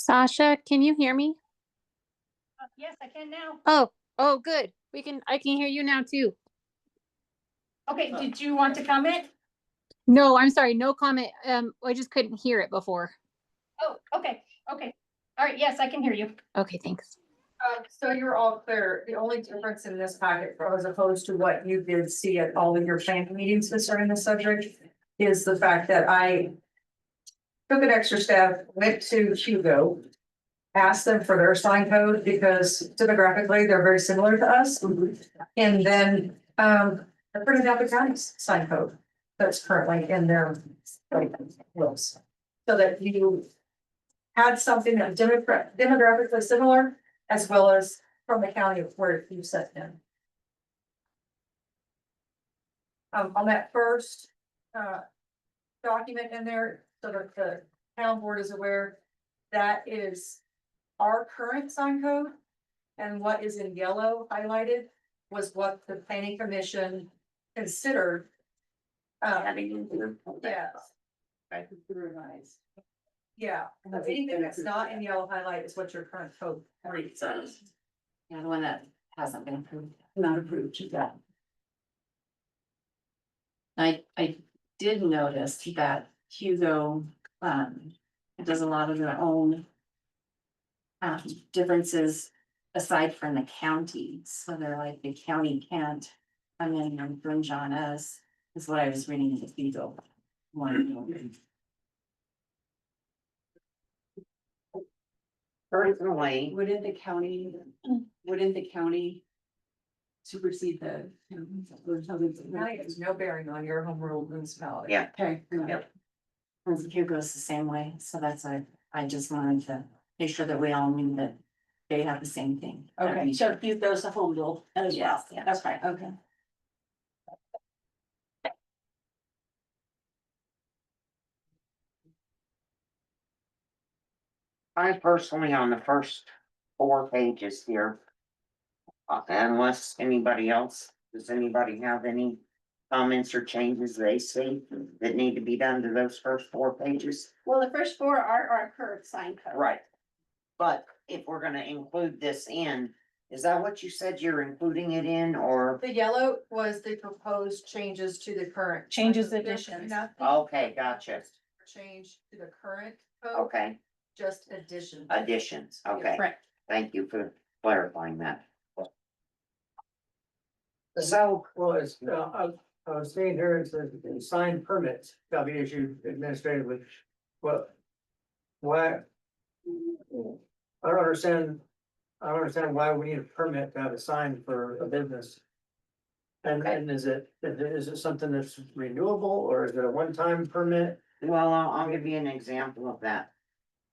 Sasha, can you hear me? Yes, I can now. Oh, good. I can hear you now too. Okay, did you want to comment? No, I'm sorry. No comment. I just couldn't hear it before. Oh, okay. All right, yes, I can hear you. Okay, thanks. So you're all clear, the only difference in this packet as opposed to what you did see at all of your planning meetings concerning this subject is the fact that I took an extra step, went to Hugo, asked them for their sign code because demographically, they're very similar to us. And then, I printed out the county's sign code that's currently in their wills. So that you had something that demographically similar as well as from the county where you set in. On that first, document in there, so that the town board is aware, that is our current sign code. And what is in yellow highlighted was what the planning commission considered. Yeah. Yeah, anything that's not in yellow highlight is what your current code reads says. Yeah, the one that hasn't been approved, not approved, yeah. I did notice that Hugo, does a lot of their own differences aside from the county, so they're like, the county can't come in and infringe on us, is what I was reading in the Hugo one. Personally, Wouldn't the county supersede the? County has no bearing on your home rule municipality. yeah, Okay. Yep. And Hugo's the same way, so that's I just wanted to make sure that we all knew that they have the same thing. Okay, so Hugo's the home rule as well. Yes, yes. Okay. Okay. I personally on the first 4 pages here. Unless anybody else, does anybody have any comments or changes they see that need to be done to those first 4 pages? Well, the first four are our current sign code. Right. But if we're gonna include this in, is that what you said you're including it in, or? The yellow was the proposed changes to the current. Changes, additions. Okay, gotcha. Change to the current code, Okay, just addition. additions, okay. Right. Thank you for clarifying that. So, Well, it's, I was seeing here, it says signed permits shall be issued administratively. Well, why? I don't understand why we need a permit to have a sign for a business. And is it something that's renewable or is it a one-time permit? well, I'll give you an example of that.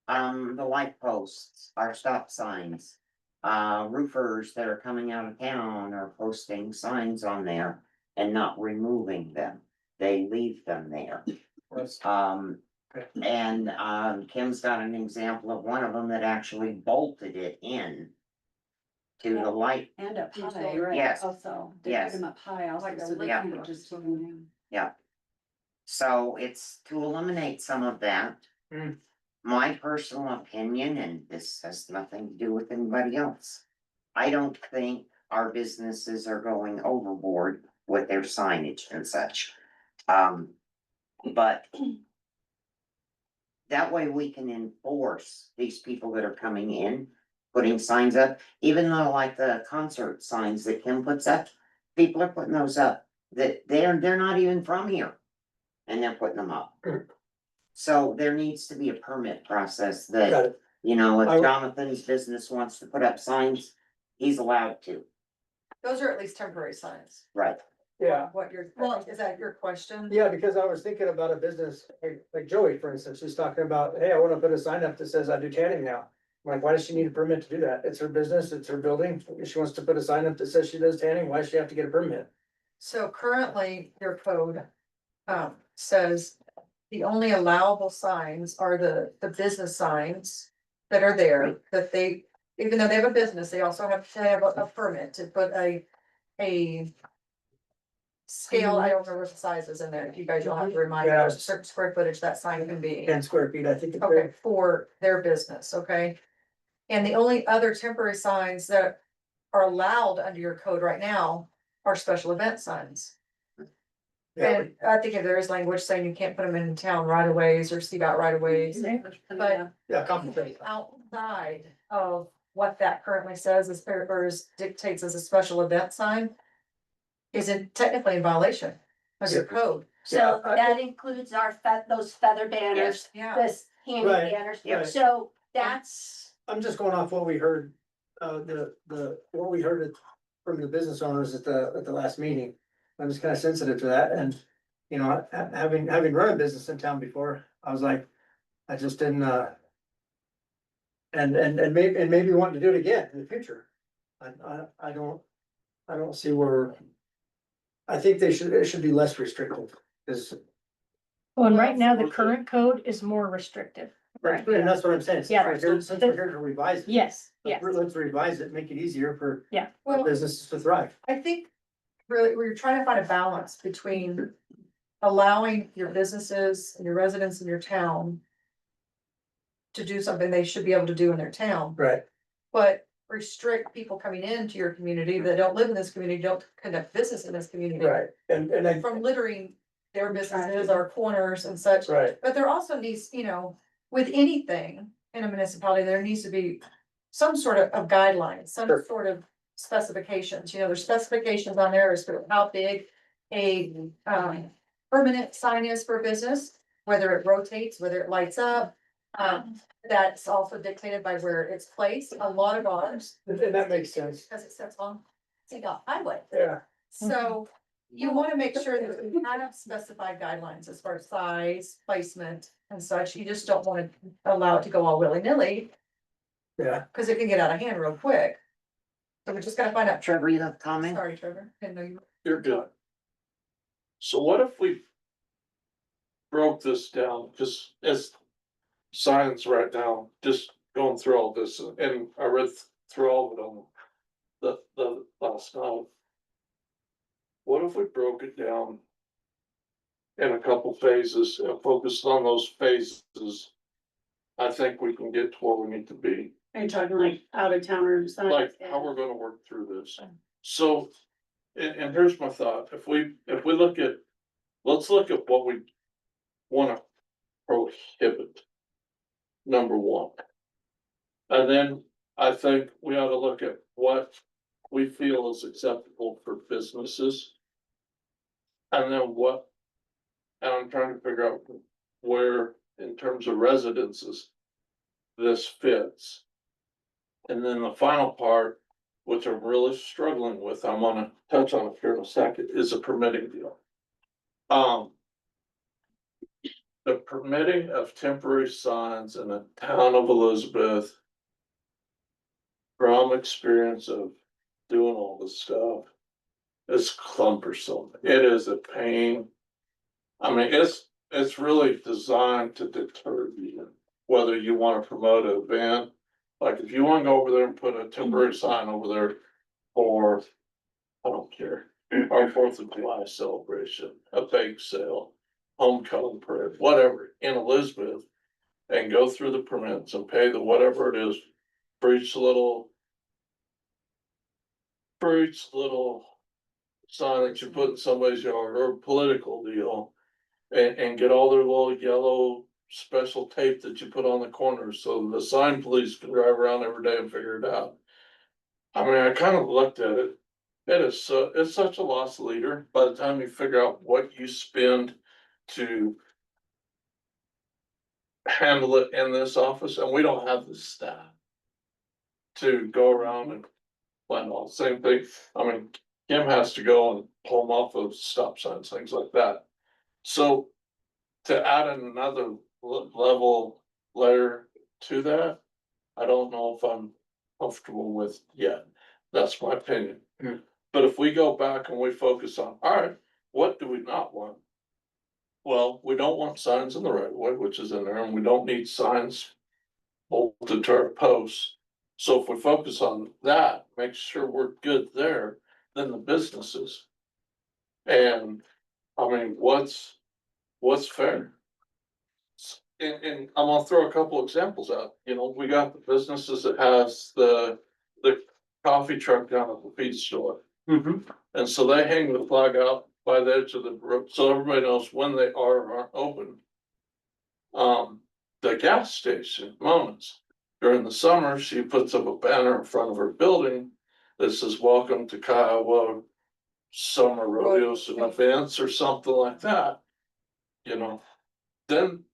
The light posts, our stop signs, roofers that are coming out of town are posting signs on there and not removing them. They leave them there. And Kim's got an example of one of them that actually bolted it in to the light. And up high, right? Yes. Also, they Yes. put them up high also, Like a so they Yeah. can just take them down. Yeah. So it's to eliminate some of that. Mm. My personal opinion, and this has nothing to do with anybody else. I don't think our businesses are going overboard with their signage and such. But that way we can enforce these people that are coming in, putting signs up, even though like the concert signs that Kim puts up, people are putting those up, that they're not even from here. And they're putting them up. So there needs to be a permit process Got that, it. you know, if I- Jonathan's business wants to put up signs, he's allowed to, Those are at least temporary signs. right? Yeah, What your, Well- is that your question? yeah, because I was thinking about a business, like Joey, for instance, she's talking about, hey, I wanna put a sign up that says I do tanning now. I'm like, why does she need a permit to do that? It's her business, it's her building. If she wants to put a sign up that says she does tanning, why does she have to get a permit? So currently, your code, says the only allowable signs are the business signs that are there, that they, even though they have a business, they also have to have a permit to put a scale, I don't remember what the size is in there, you guys will have to remind me, Yeah. there's a certain square footage that sign can be. 10 square feet, I think. Okay, for their business, okay? And the only other temporary signs that are allowed under your code right now are special event signs. Yeah, And I think if there is language saying you can't put them in town right of ways or see about right of ways, but yeah, compensate. outside of what that currently says is, or is dictates as a special event sign. Is it technically in violation of your code? So Yeah, that includes our those feather banners, Yeah. this hanging Right, banners. right. So that's, I'm just going off what we heard, what we heard from the business owners at the last meeting. I'm just kind of sensitive to that, and, you know, having run a business in town before, I was like, I just didn't, and maybe wanting to do it again in the future. I don't see where, I think it should be less restrictive, is, Well, and right now, the current code is more restrictive. and that's what I'm saying. Yeah. Since we're here to revise it. Yes, yes. Let's revise it, make it easier for Well, businesses to thrive. I think really, we're trying to find a balance between allowing your businesses and your residents in your town to do something they should be able to do in their town, Right. but restrict people coming into your community that don't live in this community, don't conduct business in this community. Right, and I, From littering their businesses or corners and such. right, But there also needs, you know, with anything in a municipality, there needs to be some sort of guidelines, some Sure. sort of specifications, you know, there's specifications on there as to how big a permanent sign is for a business, whether it rotates, whether it lights up. That's also dictated by where it's placed. A lot of ours, and that makes sense, because it sits on single highway. yeah. So you wanna make sure that you have specified guidelines as far as size, placement and such. You just don't wanna allow it to go all willy-nilly, Yeah, cause it can get out of hand real quick. So we just gotta find out. Trevor, you have a comment? Sorry, Trevor, didn't know you. You're good. So what if we broke this down, just as signs right now, just going through all this, and I read through all of it on the last night. What if we broke it down in a couple phases and focused on those phases? I think we can get to where we need to be, are you talking like out of towners? like how we're gonna work through this. So, and here's my thought, if we look at, let's look at what we wanna prohibit. Number one. And then I think we ought to look at what we feel is acceptable for businesses. And then what, and I'm trying to figure out where, in terms of residences, this fits. And then the final part, which I'm really struggling with, I wanna touch on it here in a second, is a permitting deal. The permitting of temporary signs in the town of Elizabeth. From experience of doing all this stuff. Is cumbersome, it is a pain. I mean, it's really designed to deter you, whether you wanna promote an event. Like if you wanna go over there and put a temporary sign over there for, I don't care, our 4th of July celebration, a bake sale, homecoming parade, whatever, in Elizabeth. And go through the permits and pay the whatever it is for each little sign that you put in somebody's yard or a political deal. And get all their little yellow special tape that you put on the corners so the sign police can drive around every day and figure it out. I mean, I kind of looked at it. It's such a lost leader by the time you figure out what you spend to handle it in this office, and we don't have the staff to go around and plan all the same thing. I mean, Kim has to go and pull them off of stop signs, things like that. So to add another level layer to that, I don't know if I'm comfortable with yet. That's my opinion. Hmm. But if we go back and we focus on, all right, what do we not want? Well, we don't want signs in the right of way, which is in there, and we don't need signs bolted to our posts. So if we focus on that, make sure we're good there, then the businesses. And, I mean, what's fair? And I'm gonna throw a couple examples out, you know, we got the businesses that has the coffee truck down at the feed store. And so they hang the flag out by the edge of the road, so everybody knows when they are or aren't open. The gas station, Mona's, during the summer, she puts up a banner in front of her building that says, welcome to Kiowa summer rodeos and events or something like that. You know, then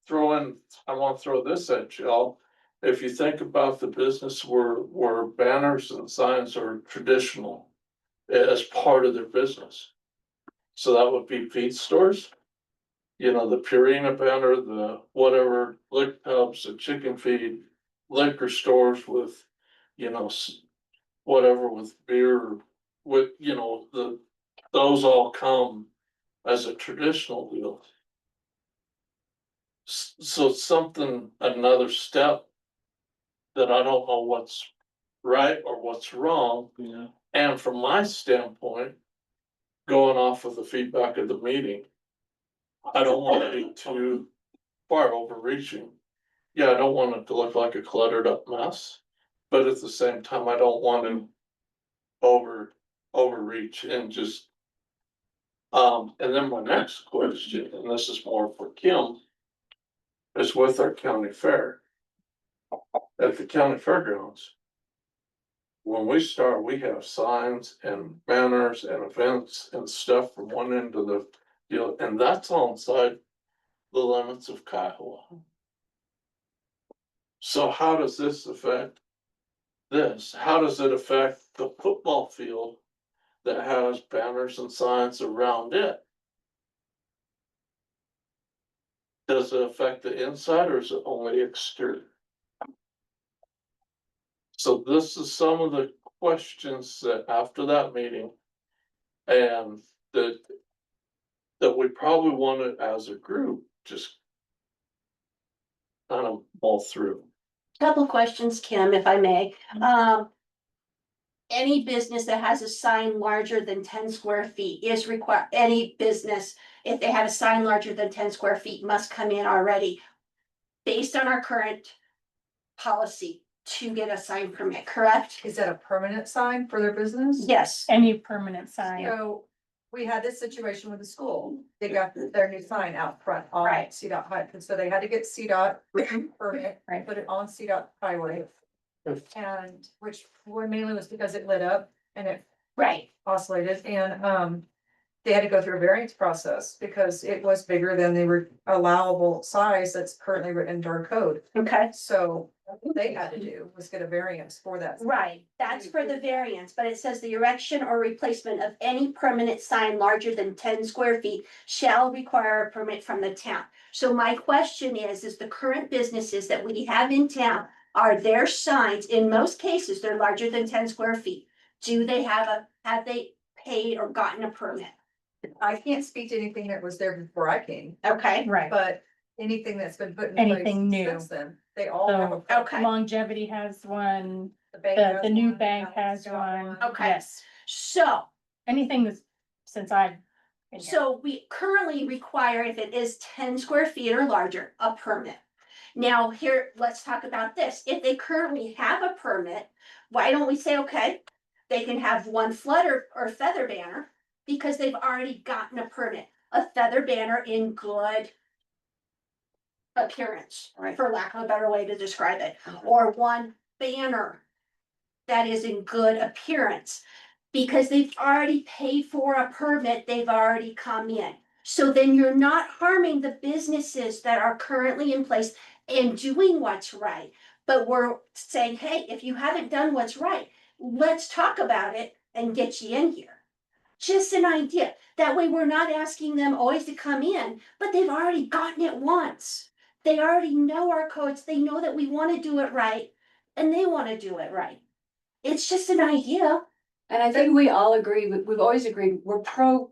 throw in, I want to throw this at y'all. If you think about the business where banners and signs are traditional as part of their business. So that would be feed stores. You know, the Purina banner, the whatever, lick pubs, the chicken feed, liquor stores with, you know, whatever with beer, with, you know, those all come as a traditional deal. So something, another step that I don't know what's right or what's wrong. Yeah. And from my standpoint, going off of the feedback of the meeting, I don't want to be too far overreaching. Yeah, I don't want it to look like a cluttered up mess, but at the same time, I don't want to overreach and just. And then my next question, and this is more for Kim, is with our county fair. At the county fairgrounds. When we start, we have signs and banners and events and stuff from one end to the deal, and that's all inside the limits of Kiowa. So how does this affect this? How does it affect the football field that has banners and signs around it? Does it affect the inside or is it only exterior? So this is some of the questions that after that meeting and that we probably want to, as a group, just kind of mull through. Couple questions, Kim, if I may. Any business that has a sign larger than 10 square feet is required, any business, if they have a sign larger than 10 square feet, must come in already based on our current policy to get a sign permit, correct? Is that a permanent sign for their business? Yes. Any permanent sign. So we had this situation with the school. They got their new sign out front on Right. CDOT high, and so they had to get CDOT permit, Right. put it on CDOT highway. And which mainly was because it lit up and it Right. oscillated and they had to go through a variance process because it was bigger than the allowable size that's currently written into our code. Okay. So what they had to do was get a variance for that. Right, that's for the variance, but it says the erection or replacement of any permanent sign larger than 10 square feet shall require a permit from the town. So my question is the current businesses that we have in town, are their signs, in most cases, they're larger than 10 square feet? Do they have they paid or gotten a permit? I can't speak to anything that was there before I came, Okay, Right. but anything that's been put in place Anything new. since then, they all have a. So okay. Longevity has one, bank the has new one, bank Allen's has got one. Okay. Yes, So anything that's since I've been here. So we currently require, if it is 10 square feet or larger, a permit. Now here, let's talk about this. If they currently have a permit, why don't we say, okay, they can have one flutter or feather banner because they've already gotten a permit, a feather banner in good appearance, Right. for lack of a better way to describe it, or one banner that is in good appearance. Because they've already paid for a permit, they've already come in. So then you're not harming the businesses that are currently in place and doing what's right. But we're saying, hey, if you haven't done what's right, let's talk about it and get you in here. Just an idea. That way we're not asking them always to come in, but they've already gotten it once. They already know our codes. They know that we want to do it right and they want to do it right. It's just an idea. And I think we all agree, we've always agreed, we're pro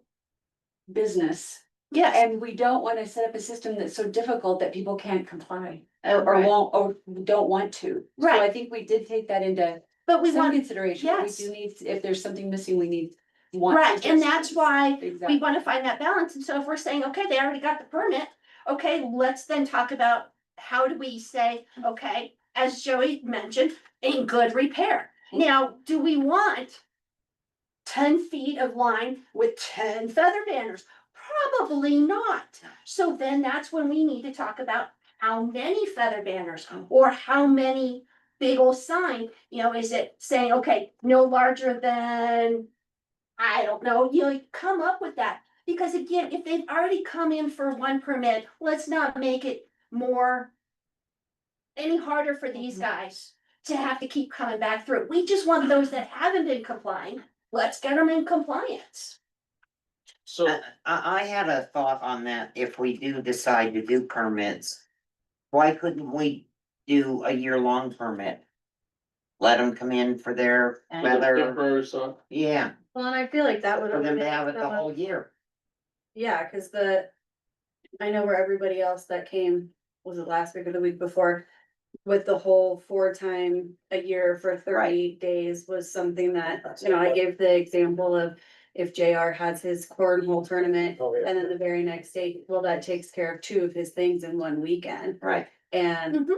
business. Yes. And we don't wanna set up a system that's so difficult that people can't comply. Or Right. won't, or don't want to. So I Right. think we did take that into But we some want, consideration. We yes. do need, if there's something missing, we need Right, and that's why we Exactly. wanna find that balance, and so if we're saying, okay, they already got the permit, okay, let's then talk about how do we say, okay, as Joey mentioned, in good repair. Now, do we want 10 feet of line with 10 feather banners? Probably not. So then that's when we need to talk about how many feather banners or how many big old sign, is it saying, okay, no larger than, I don't know, come up with that. Because again, if they've already come in for one permit, let's not make it any harder for these guys to have to keep coming back through. We just want those that haven't been complying, let's get them in compliance. So, I had a thought on that, if we do decide to do permits, why couldn't we do a year-long permit? Let them come in for their weather, temporary sign, yeah, Well, and I feel like that would. for them to eliminate have it the some of- whole year. Yeah, cause I know where everybody else that came, was it last week or the week before? With the whole 4 times a year for 30 days was something that, I gave the example of. If JR has his cornhole tournament Oh, yeah. and then the very next day, well, that takes care of 2 of his things in one weekend. Right. And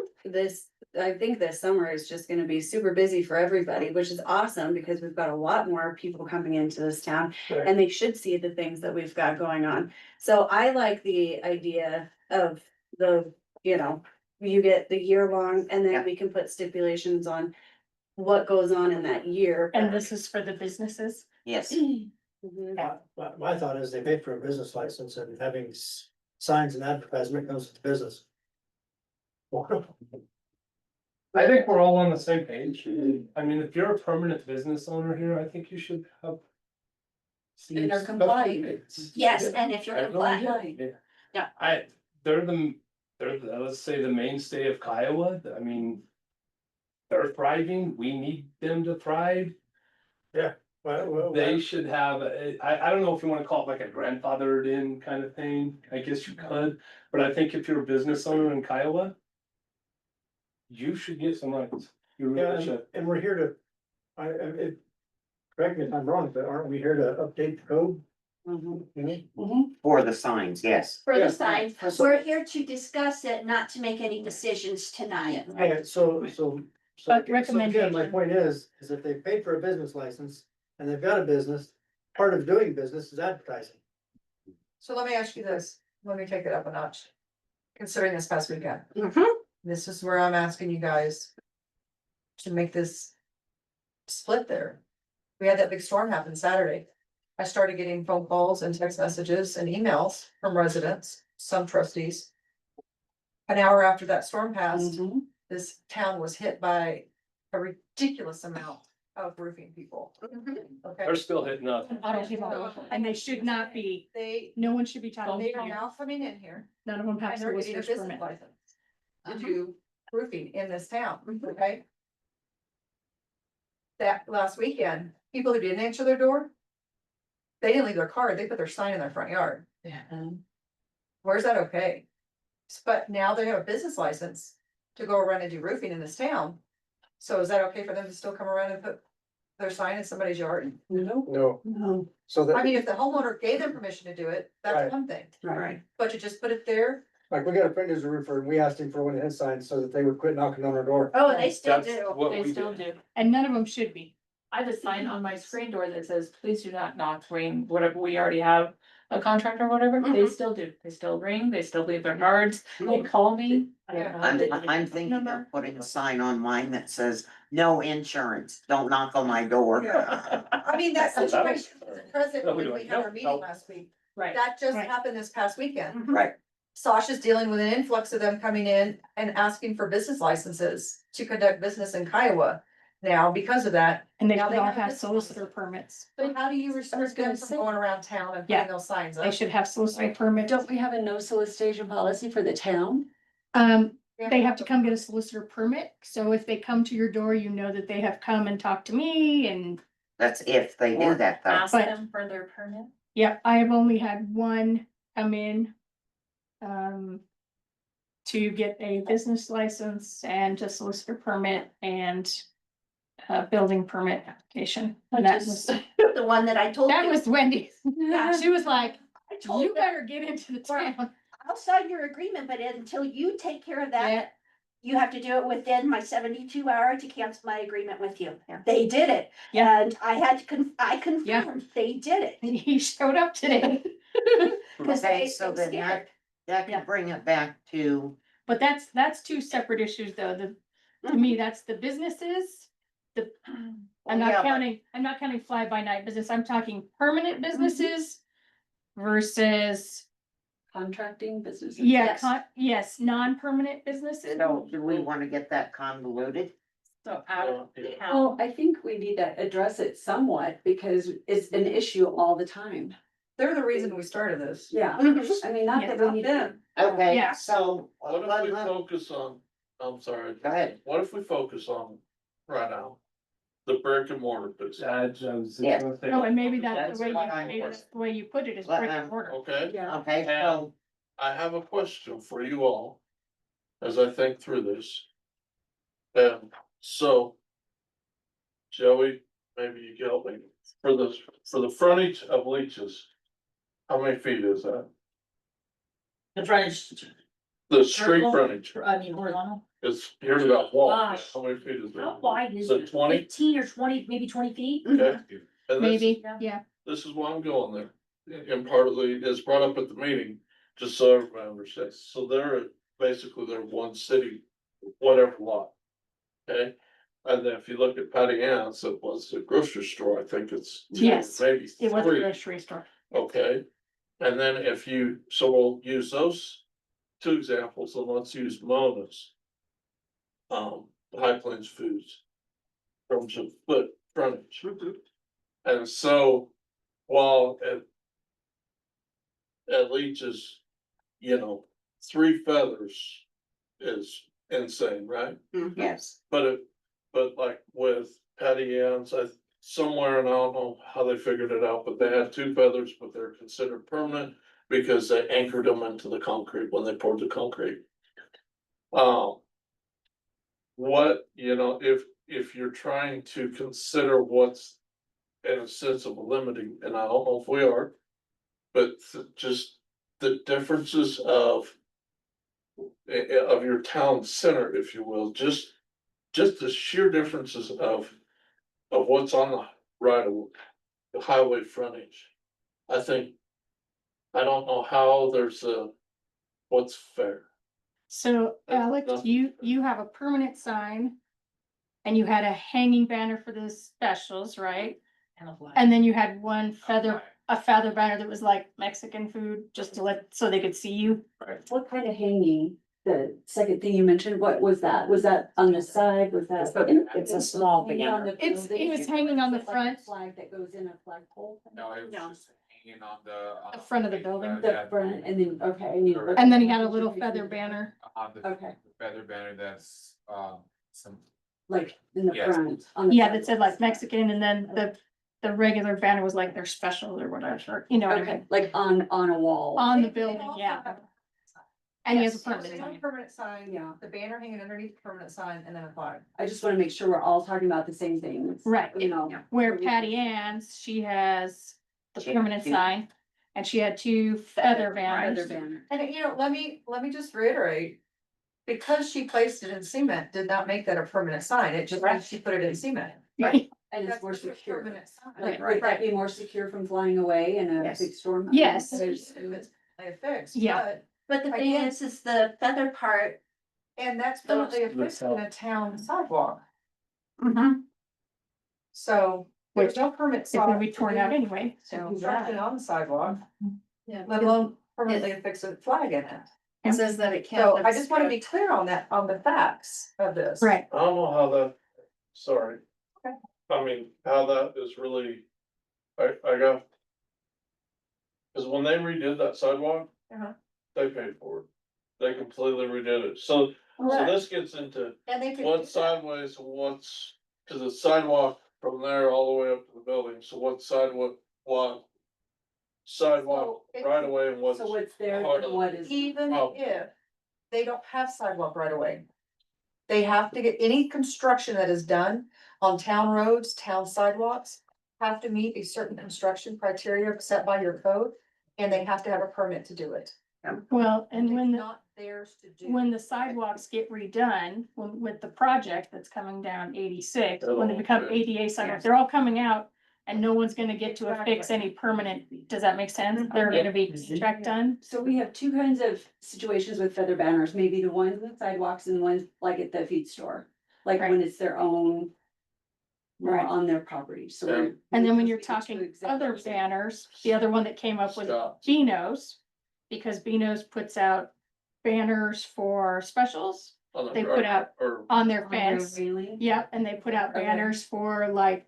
I think this summer is just gonna be super busy for everybody, which is awesome because we've got a lot more people coming into this town. Right. And they should see the things that we've got going on. So I like the idea of you get the year long and Yeah. then we can put stipulations on. What goes on in that year. And this is for the businesses? Yes, Mhm. My thought is they paid for a business license and having signs and advertisement comes with the business. I think we're all on the same page. I mean, if you're a permanent business owner here, I think you should have. And are compliant. Yes, and if you're I have no idea. compliant. Yeah. Let's say the mainstay of Kiowa, I mean. They're thriving, we need them to thrive, they should have, I don't know if you wanna call it like a grandfathered in kind of thing, I guess you could, but I think if you're a business owner in Kiowa. You should get some rights, you Yeah, really should. and we're here to, correct me if I'm wrong, but aren't we here to update the code? for the signs, yes. For Yeah. the signs, we're here to discuss it, not to make any decisions tonight. Yeah, so. But Again, my recommendation. point is if they paid for a business license and they've got a business, part of doing business is advertising. So let me ask you this, let me take it up a notch. Considering this past weekend, this is where I'm asking you guys. To make this. Split there. We had that big storm happen Saturday. I started getting phone calls and text messages and emails from residents, some trustees. An hour after that storm passed, this town was hit by a ridiculous amount of roofing people. Okay, They're still hitting us. Auto people, and they should not be, no one should be they talking. are now coming in here None of them have and they're getting a solicitor's business permit. license. To do roofing in this town, okay? That last weekend, people who didn't answer their door. They didn't leave their card, they put their sign in their front yard. Where's that okay? But now they have a business license to go around and do roofing in this town. So is that okay for them to still come around and put their sign in somebody's yard? No. So I mean, if the homeowner gave them permission to do it, Right. that's one thing, Right. but to just put it there, like, we got a friend who's a roofer and we asked him for one of his signs so that they would quit knocking on our door. Oh, they still That's do. what They we still did. do, and none of them should be. I have a sign on my screen door that says, please do not knock, ring, whatever, we already have a contract or whatever, they still do, they still ring, they still leave their cards, they call me. I don't know how they- I'm thinking Number. of putting a sign on mine that says, no insurance, don't knock on my door. I mean, that Well, that was- situation was present that when would we be had our like, meeting no. last week. Right, That just Right. happened this past weekend. Right. Sasha's dealing with an influx of them coming in and asking for business licenses to conduct business in Kiowa. Now, because of that, And they Now should they all have have this- solicitor permits. but how do you I was restrict gonna them from say- going around town and Yeah. putting those signs up? They should have solicitor permits. Don't we have a no solicitation policy for the town? They have to come get a solicitor permit, so if they come to your door, you know that they have come and talked to me and, That's if they do that though. ask But- them for their permit. yep, I have only had one come in. To get a business license and a solicitor permit and. building permit application. And that was, The one that I told that you. was Wendy's. Yeah. She was like, I told you her, better get into the town. I'll sign your agreement, but until you take care of Yeah. that, you have to do it within my 72 hour to cancel my agreement with you. Yeah. They did it. Yeah. And I had to I confirmed they did it. And he showed up today. Cause Okay, they so they then scared. that Yeah. could bring it back to, But that's two separate issues though. To me, that's the businesses. I'm Well, not yeah, but- counting fly by night business. I'm talking permanent businesses versus, Contracting businesses. yeah, Yes. yes, non-permanent businesses. so do we wanna get that convoluted? So out of Yeah. town, Well, I think we need to address it somewhat because it's an issue all the time. They're the reason we started this. Yeah, I mean, not that we need to. Okay, Yeah. so. What if we focus on, I'm sorry, Go ahead. what if we focus on right now? The brick and mortar business, I was just Yeah. gonna say- Oh, and maybe that's That's the way what I'm maybe for. that's the way you put it is Let brick them- and mortar. okay? Yeah. Okay, so, I have a question for you all. As I think through this. And so. Joey, maybe you can help me, for the frontage of Leeches. How many feet is that? the frontage, The street Vertical? frontage I mean, horizontal, is, here's about wall, Gosh. how many feet is how that? wide Is is it it? 20? 15 or 20, maybe 20 feet? Okay. And this, Maybe, Yeah. yeah. this is why I'm going there, and partly it's brought up at the meeting, just so everybody understands, so they're basically they're one city, whatever lot. Okay, and then if you look at Patty Ann's, it was a grocery store, I think it's. two, Yes, Maybe It was a three, grocery store. okay, and then if you, so we'll use those two examples, and let's use Mona's. High Plains Foods. From some foot frontage. And so, while at Leach's, you know, 3 feathers is insane, right? yes, But like with Patty Ann's, somewhere, and I don't know how they figured it out, but they had 2 feathers, but they're considered permanent. Because they anchored them into the concrete when they poured the concrete. What, you know, if you're trying to consider what's. In a sense of limiting, and I don't know if we are. But just the differences of your town center, if you will, just the sheer differences of what's on the right of the highway frontage. I think, I don't know how there's what's fair. So That's Alex, nothing. you have a permanent sign. And you had a hanging banner for the specials, right? And a flag. And then you had a feather banner that was like Mexican food, just to so they could see you. What kind of hanging, the second thing you mentioned, what was that? Was that on the side? Was that? it's a small Hanging on banner. the It building? was hanging on the Is it like a front. Flag that goes in a flagpole? No, it was No. just hanging on the. The front of the building. The front, and then, okay. I need to look And at then he that. had a little feather banner. On the Okay. feather banner that's, some, Like in the Yes. front. on the Yeah, front. that said like Mexican, and then the regular banner was like their special or whatever, you know what I Okay, mean? like on a wall. On the They building, also yeah. have- And he has a Yes, permanent they have a sign. permanent sign, Yeah. the banner hanging underneath the permanent sign, and then a flag. I just wanna make sure we're all talking about the same things. Right. You know. Where Patty Ann's, she has the She had permanent 2. sign, and she had 2 feather Feather banners. banner. And you know, let me just reiterate. Because she placed it in cement, did not make that a permanent sign, it just means she put it in cement. Right. And it's That's more just a secure. permanent sign. Like, Right. would that be more secure from flying away in a Yes. big storm? Yes. It's affixed, Yeah. but, But the thing Again- is the feather part. and that's permanently affixed in a town sidewalk, so there's no permit. It's gonna be torn out anyway, so. Construction on the sidewalk, Yeah. let alone permanently affix a flag in it. It says that it can't. So live I just wanna spread. be clear on that, on the facts of this. Right, I don't know how that, sorry. Okay. I mean, how that is really, I got. Cause when they redid that sidewalk. Uh-huh. They paid for it. They completely redid it. So this gets into And they could. what's sideways, and what's, cause it's sidewalk from there all the way up to the building, so what sidewalk, what? Sidewalk So if- right away and what's. So what's there part and of- what is? Even Oh. if they don't have sidewalk right away. They have to get, any construction that is done on town roads, town sidewalks, have to meet a certain construction criteria set by your code, and they have to have a permit to do it. Well, and It's when, not theirs to do. when the sidewalks get redone, when, with the project that's coming down 86, when they become Okay. ADA sidewalks, they're all coming out. And no one's gonna get to affix any permanent, does that make sense? They're gonna be checked done. So we have two kinds of situations with feather banners, maybe the ones on the sidewalks and the ones like at the feed store. Like when it's their own, more Right. on their property, so. Yeah. we're- And then when you're those are the two talking other examples. banners, the other one that came up was Stop. Beano's. Because Beano's puts out banners for specials On the They truck put out Or, on their On their fence. railing. Yep, and they put out Okay. banners for like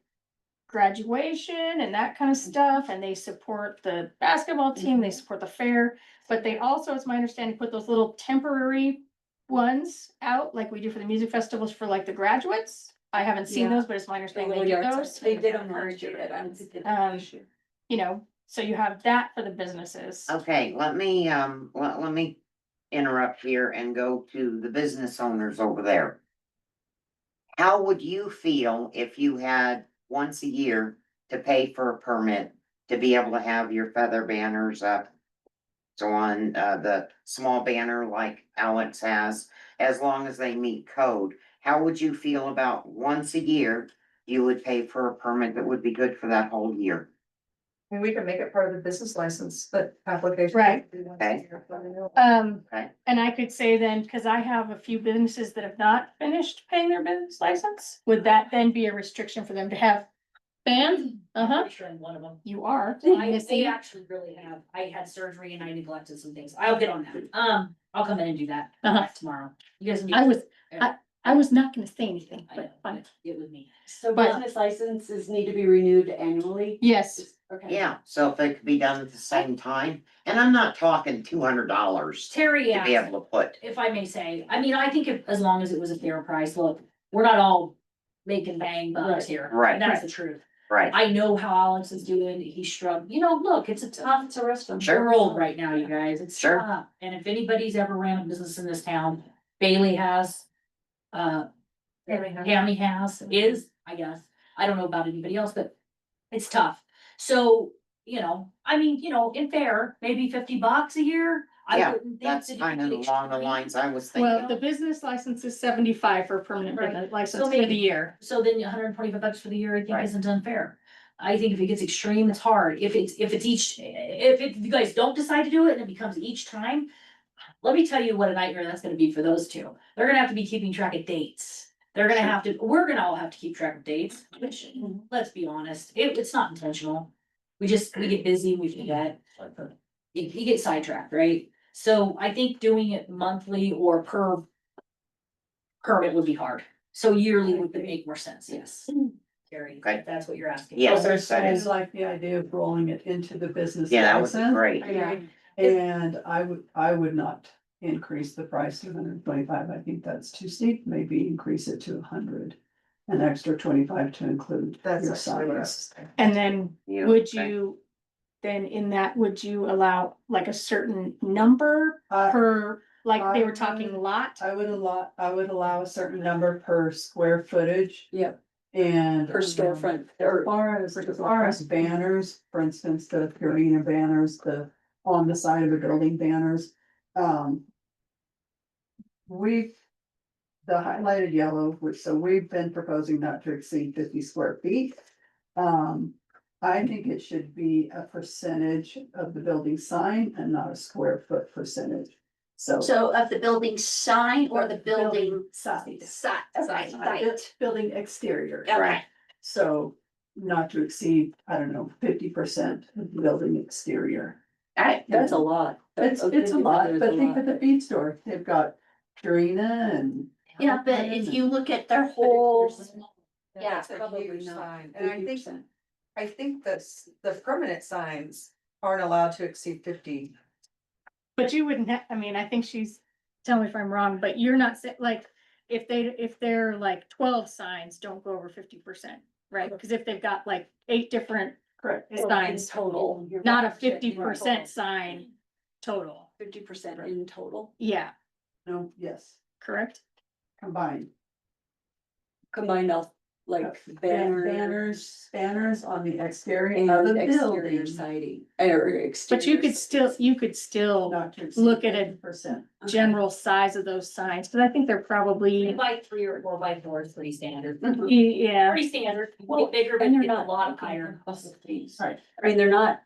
graduation and that kind of stuff, and they support the basketball team, they support the fair. But they also, it's my understanding, put those little temporary ones out, like we do for the music festivals for like the graduates. I haven't seen Yeah. those, but it's my The understanding little they do yard those, signs. They did them last year, but I don't think they did them Um, this year. you know, so you have that for the businesses. Okay, let me interrupt here and go to the business owners over there. How would you feel if you had once a year to pay for a permit to be able to have your feather banners up? So on, the small banner like Alex has, as long as they meet code, how would you feel about once a year? You would pay for a permit that would be good for that whole year? I mean, we can make it part of the business license, but application. Right. Okay. Okay. And I could say then, cause I have a few businesses that have not finished paying their business license, would that then be a restriction for them to have bans? Uh-huh, Sure, I'm one of them. you are. I, Missy. they actually really have, I had surgery and I neglected some things, I'll get on that, I'll come in and do that Uh-huh. tomorrow. You guys. need- I was not gonna say anything, I know, but fine. Get with me. So But- business licenses need to be renewed annually? Yes, Okay. Yeah, so if it could be done at the same time, and I'm not talking $200 Terry, to be yeah, able to put. if I may say, I mean, I think if, as long as it was a fair price, look, we're not all making bang bucks Right. here. Right. And that's the truth. Right, I know how Alex is doing, he's struggling, you know, look, it's a tough Sure. world right now, you guys, it's Sure. tough. And if anybody's ever ran a business in this town, Bailey has. Tammy has, I guess, I don't know about anybody else, but it's tough. So, I mean, in fair, maybe $50 a year. I Yeah, wouldn't think that's that it kind would of be along the extreme. lines I was well, thinking. the business license is 75 for a permanent Right. business license So for the maybe- year. So then $125 for the year, I think Right. isn't unfair. I think if it gets extreme, it's hard. If you guys don't decide to do it and it becomes each time. Let me tell you what a nightmare that's gonna be for those two. They're gonna have to be keeping track of dates. We're gonna all have to keep track of dates, which, let's be honest, it's not intentional. We get busy, we forget. You get sidetracked, right? So I think doing it monthly or per permit would be hard. So yearly would make more sense, yes. Terry, Okay. if that's what you're asking. Yes, Okay, that I is, like the idea of rolling it into the business. yeah, that would be license. great. Yeah. And I would not increase the price to 125. I think that's too steep, maybe increase it to 100. An extra 25 to include That's your actually what I signs. was thinking. And then Yeah, would okay. you, then in that, would you allow like a certain number per, like they were talking lot? I would allow a certain number per square footage. Yep. And. Per storefront. As far as banners, for instance, the Purina banners, on the side of the building banners, the highlighted yellow, so we've been proposing not to exceed 50 square feet. I think it should be a percentage of the building sign and not a square foot percentage. So of the building sign or the building Side. site? Building exterior. Okay. So not to exceed, I don't know, 50% of the building exterior. Alright, That's a lot. It's a lot, but think of the feed store, they've got Purina and. yeah, but if you look at their whole, yeah, That's a probably huge not sign, and I think, 50%. the permanent signs aren't allowed to exceed 50. But you wouldn't have, I mean, I think tell me if I'm wrong, but you're not saying, like, if they're like 12 signs, don't go over 50%, right? Because if they've got like 8 different Correct. signs, Total. not a 50% sign total. 50% in total. Yeah, No, yes. correct? Combined. Combined out, like banners. Banners on the exterior And exterior siding, or exterior. But you could still look at a percent. general size of those signs, cause I think they're Three probably, by three or 4x4 is pretty standard. yeah. Pretty standard, a little bigger, but and they're it's a not lot higher. Right. I mean, they're not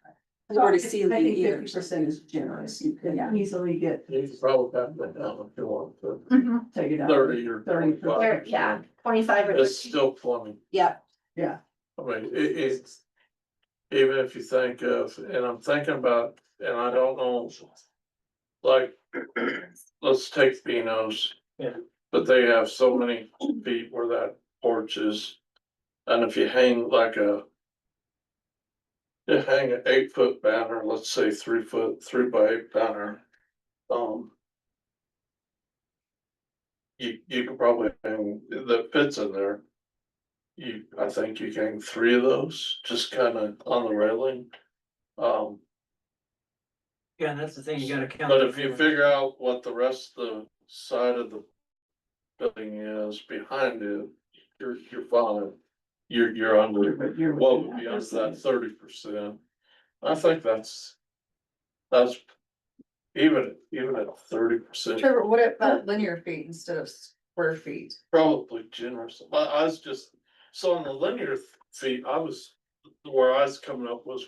floor to ceiling either. 50% is generous, you can easily get, You could probably have that down if you want to, take it out. 30 or 30%. 25. Yeah, 25 or It's 30. still plenty. Yeah. Yeah, I mean, it's, even if you think of, and I'm thinking about, and I don't know, like, let's take Beano's. Yeah. But they have so many feet where that porch is, and if you hang like you hang an 8-foot banner, let's say 3 foot, 3x8 banner, you could probably hang, that fits in there. I think you can hang 3 of those, just kind of on the railing. Yeah, and that's the thing, you gotta count. But if you figure out what the rest of the side of the building is behind it, you're fine. You're under, what would be under that 30%. I think that's even at 30%, Trevor, what about linear feet instead of square feet? probably generous. I was just, so on the linear feet, where I was coming up was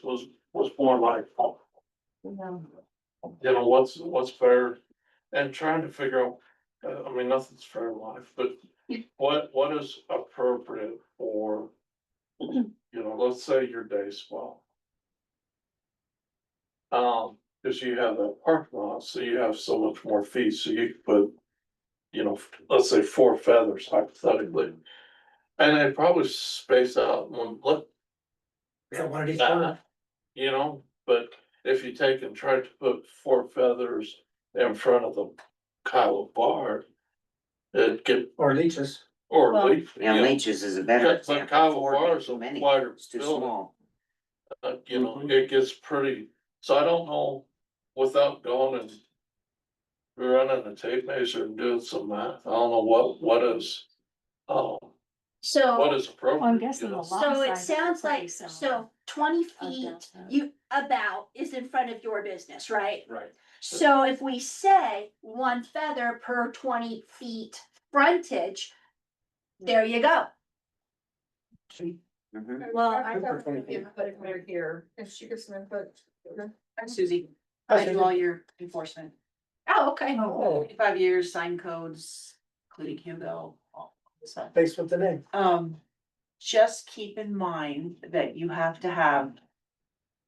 more like, you know, what's fair, and trying to figure out, I mean, nothing's fair in life, but what is appropriate for, you know, let's say your day spa. Cause you have that parking lot, so you have so much more feet, so you could put, you know, let's say 4 feathers hypothetically. And they probably space out one, Yeah, one of these corners. you know, but if you take and try to put 4 feathers in front of the Kyle bar, it get, Or leeches. or Well, leaf. Yeah, you know, Leeches is a better But example. Kyle Ford bar made is too a many. wider It's too building. small. You know, it gets pretty, so I don't know, without going and running a tape measure and doing some math, I don't know what is, what So, is appropriate. I'm guessing you know? the lot so it sizes are sounds pretty like, similar. so 20 I've feet, done that. you about is in front of your business, right? Right. So if we say 1 feather per 20 feet frontage, there you go. Mhm. Well, I thought maybe input right here, if she gets some input. I'm Susie. Hi, I do Susie. all your enforcement. Oh, okay. 25 years, sign codes, including Hugo, all that stuff. Face with the name. Just keep in mind that you have to have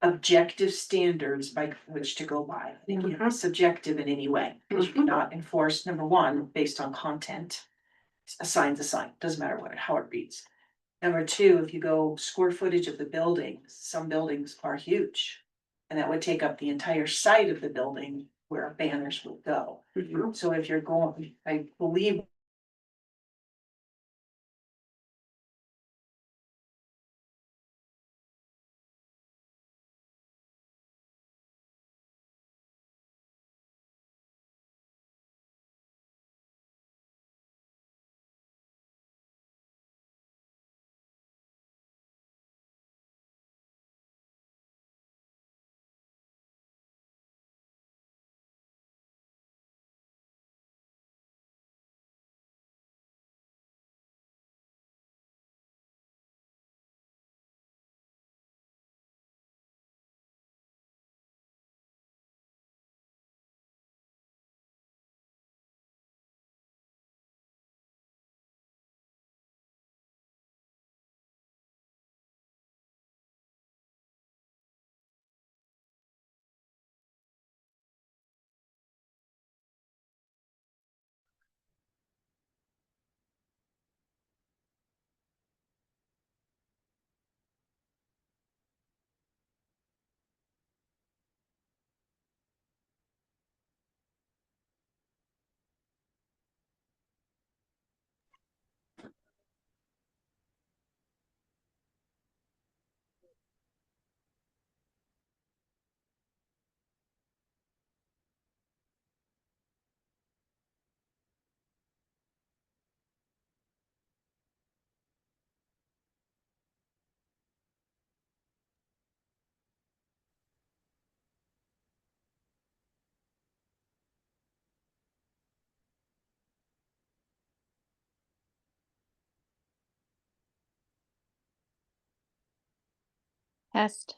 objective standards by which to go by. They can't be subjective in any way, because you cannot enforce, number one, based on content. A sign's a sign, doesn't matter how it reads. Number two, if you go square footage of the building, some buildings are huge. And that would take up the entire site of the building where banners would go. So if you're going, I believe Test.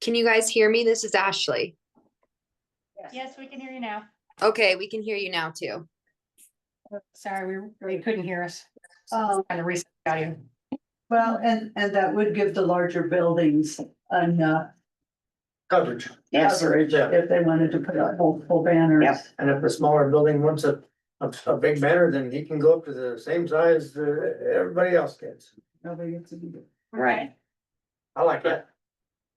Can you guys hear me? This is Ashley. Yes, we can hear you now. Okay, we can hear you now too. Sorry, we couldn't hear us. Oh. Kind of reset audio. Well, and that would give the larger buildings enough Coverage. Yes, coverage if they wanted to put up multiple banners. Yep. And if the smaller building wants a big banner, then he can go up to the same size that everybody else gets. Nobody gets to do it. right. I like that.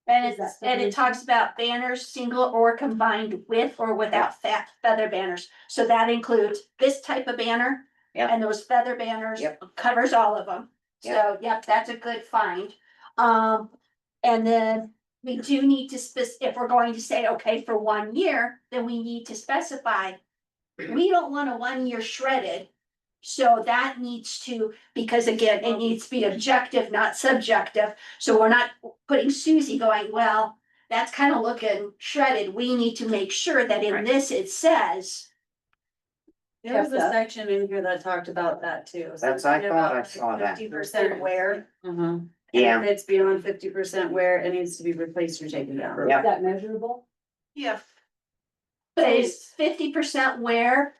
And it talks about banners, single or combined with or without feather banners. So that includes this type of banner. Yep. And those feather banners Yep. covers all of them. So, yep, that's a good find. And then we do need to if we're going to say, okay, for 1 year, then we need to specify. We don't want a 1 year shredded. So that needs to, because again, it needs to be objective, not subjective. So we're not putting Susie going, well, that's kind of looking shredded. We need to make sure that in this, it says. There was a section in here that talked about that too. That's, I thought I saw that. 50% wear. Yeah. If it's beyond 50% wear, it needs to be replaced or taken down. Yep. Is that measurable? Yeah. But it's 50% wear.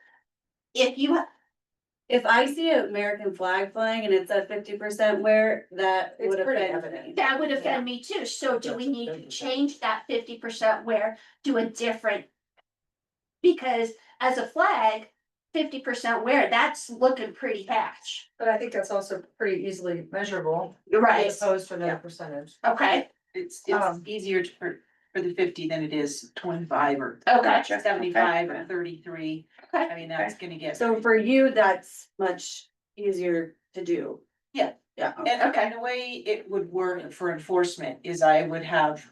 If I see an American flag flying and it's at 50% wear, that It's would pretty offend evident. me. That would offend me too. So do we need to change that 50% wear to a different? Because as a flag, 50% wear, that's looking pretty patch. But I think that's also pretty easily measurable. Right. As opposed to another percentage. Okay, It's Um, easier for the 50 than it is 25 or okay. 75 or 33. Okay. I mean, that's gonna get. So for you, that's much easier to do. Yeah. Yeah. And the way it would work for enforcement is I would have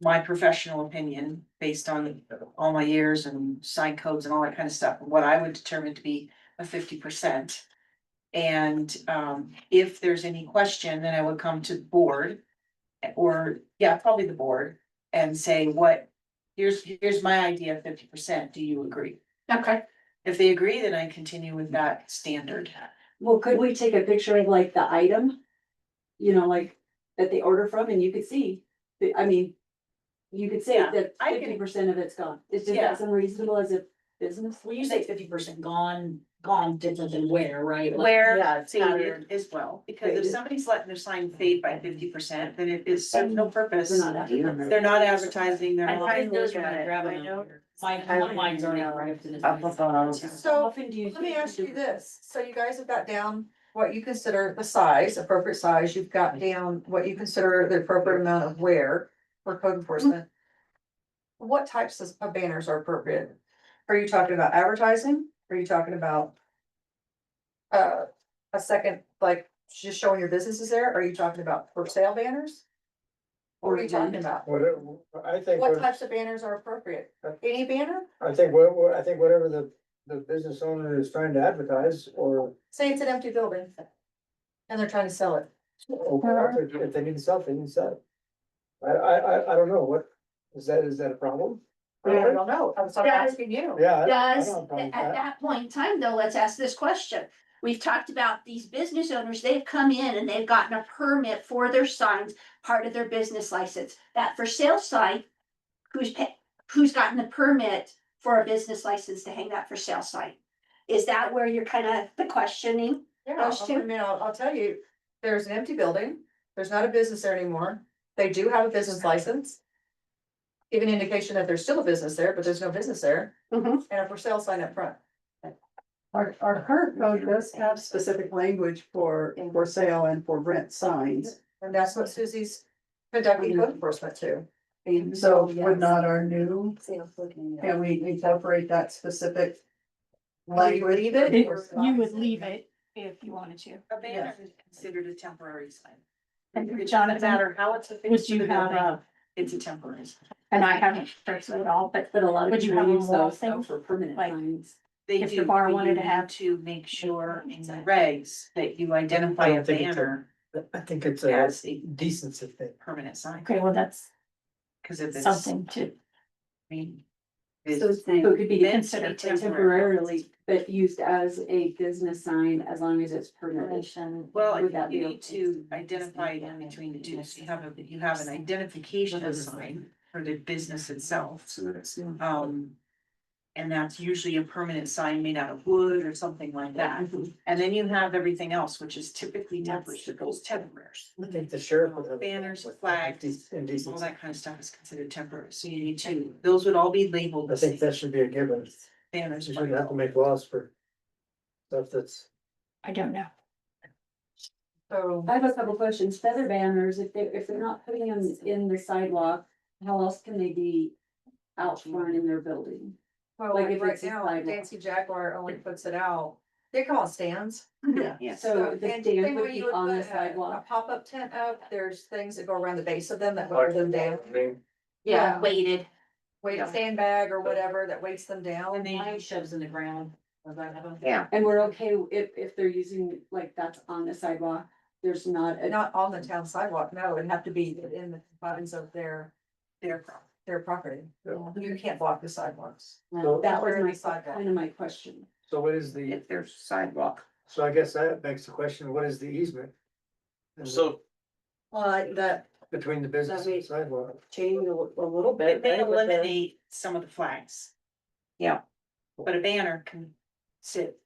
my professional opinion based on all my years and sign codes and all that kind of stuff, what I would determine to be a 50%. And if there's any question, then I would come to the board. Or, yeah, probably the board and say, here's my idea of 50%, do you agree? Okay. If they agree, then I continue with that standard. Well, could we take a picture of like the item? You know, like that they order from and you could see, I mean. You could say Yeah, that I can- 50% of it's gone. Is Yeah. that unreasonable as a business? Well, you say 50% gone different than where, right? Like, Where Yeah, it's faded patterned. as well, because if Faded. somebody's letting their sign fade by 50%, then it is serves no purpose. They're not advertising. They're not advertising, they're I not. find those when look I at grab it. I them. know. One of mine's already arrived to this. Up above. So Often do you? let me ask you this, so you guys have got down what you consider the size, appropriate size, you've got down what you consider the appropriate amount of wear for code enforcement. What types of banners are appropriate? Are you talking about advertising? Are you talking about a second, like just showing your businesses there? Are you talking about for sale banners? What are you talking about? Whatever, I think, What types of banners are appropriate? Any banner? I think whatever the business owner is trying to advertise or. Say it's an empty building. And they're trying to sell it. If they need to sell it, they need to sell it. I don't know, what, is that a problem? I don't know, I'm sorry, asking you. Yeah. I Does, don't have a problem at with that. that point in time, though, let's ask this question. We've talked about these business owners, they've come in and they've gotten a permit for their signs, part of their business license. That for sale sign, who's gotten the permit for a business license to hang that for sale sign? Is that where you're kind of the questioning? Yeah, Those I two? mean, I'll tell you, there's an empty building, there's not a business there anymore, they do have a business license. Give an indication that there's still a business there, but there's no business there, Mhm. and a for sale sign up front. Our current code does have specific language for sale and for rent signs. And that's what Susie's conducting code enforcement to. And so would not our new, can we incorporate that specific language? Leave it? You would leave it if you wanted to. A banner is considered a temporary sign. And It doesn't Jonathan, matter how it's affixed would to you the have building, a, it's a temporary sign. and I haven't searched it at all, but But a lot of would you people have a use wall those thing? for permanent Like- signs. They If the do, bar but wanted you to need have- to make sure in the regs that you identify I a don't think it's a- banner I think it's a as a decency thing. permanent sign. okay, well, that's Cause if it's, something to, I mean, So it's, so it could be Meant to be considered temporary. temporarily, but used as a business sign as long as it's permitted. Well, Would that be you need okay? to identify in between the two, so you have an identification sign for the business itself. And that's usually a permanent sign made out of wood or something like that. And then you have everything else, which is typically temporary, those temporary. I think the sheriff would have. Banners, flags, all Indecent. that kind of stuff is considered temporary, so you need to, those would all be labeled. I think that should be a given. Banners. You shouldn't have to make laws for stuff that's. I don't know. So, I have a couple questions. Feather banners, if they're not putting them in the sidewalk, how else can they be out front in their building? well, Like like if right it's a now, sidewalk. Fancy Jaguar only puts it out, they call it stands. Yeah. Yes. So and the same stand way would be you would on the put a sidewalk. pop-up tent up, there's things that go around the base of them that hold them down. Yeah, weighted. Weight sandbag or whatever that weights them down. And Mine shoves in the ground. Yeah, And we're okay if they're using, like, that's on the sidewalk, there's not a. Not on the town sidewalk, no, it'd have to be in the confines of their property. You can't block the sidewalks. That was Or the my, sidewalk. kind of my question. So what is the, if there's sidewalk. so I guess that begs the question, what is the easement? So Well, that Between the business and sidewalk. changed a little bit. It may right, with the- eliminate some of the flags. Yeah. But a banner can sit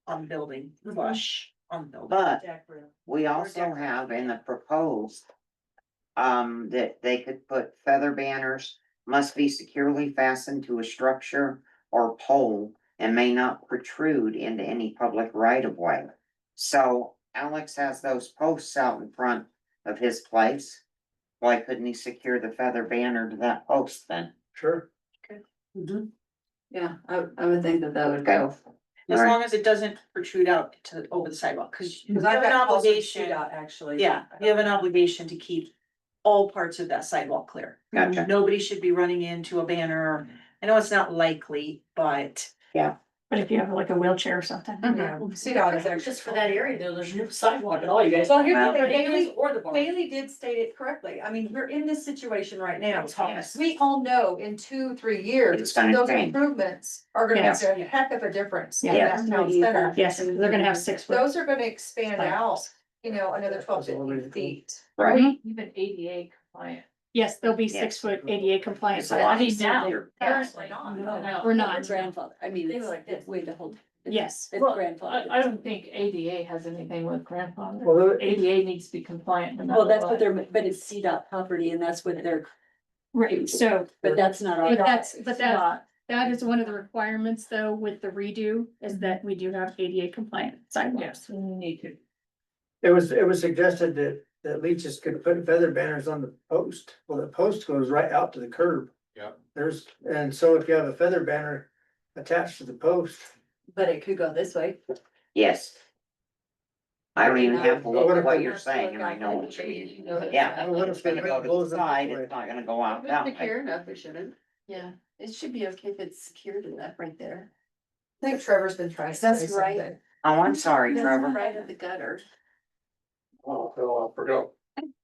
on the building, flush on the building. But Exactly. we also have in the proposed, that they could put feather banners must be securely fastened to a structure or pole and may not protrude into any public right of way. So Alex has those posts out in front of his place. Why couldn't he secure the feather banner to that post then? Sure. Yeah, I would think that would Okay. go. As Alright. long as it doesn't protrude out to, over the sidewalk, cause you Cause have I've an got calls from obligation, CDOT, actually. yeah, you have an obligation to keep all parts of that sidewalk clear. Gotcha. Nobody should be running into a banner. I know it's not likely, but But if you have like a wheelchair or something. Yeah, CDOT is actually. Just for that area, there's no sidewalk at all, you guys. Well, here's the Well, thing, Bailey's or the bar. Bailey did state it correctly. I mean, we're in this situation right now. Yes. We all know in 2-3 years, It's gonna those change. improvements are gonna Yes. make a heck of a difference in Yeah. that town center. Yes, they're gonna have 6 foot. Those are gonna expand out, you know, another 12 to 15 feet. Right. Even ADA compliant. Yes, they'll be Yes. 6 foot ADA compliant. So I mean, now, Apparently not. No, we're not. Grandfather, I mean, They it's, were like it's way to hold. Yes. It's Well, grandfather. I don't think ADA has anything with grandfather. Well, ADA needs to be compliant. no Well, matter that's what they're, but it's CDOT property and that's what they're, Right, so, but that's not but our. that is one of the requirements though with the redo is that we do have ADA compliant sidewalks. Yes, we need to. it was suggested that leeches could put feather banners on the post. Well, the post goes right out to the curb. Yep. And so if you have a feather banner attached to the post. But it could go this way. Yes. I don't even have to look What at if what we- you're saying and I know what you mean. Yeah, Yeah, what if it's gonna the go wind to blows the it this side, way? it's not gonna go out that way. Secure enough, it shouldn't. Yeah, it should be okay if it's secured enough right there. I think Trevor's been trying to say That's right. something. Oh, I'm sorry, That's Trevor. right at the gutter. Oh, I forgot.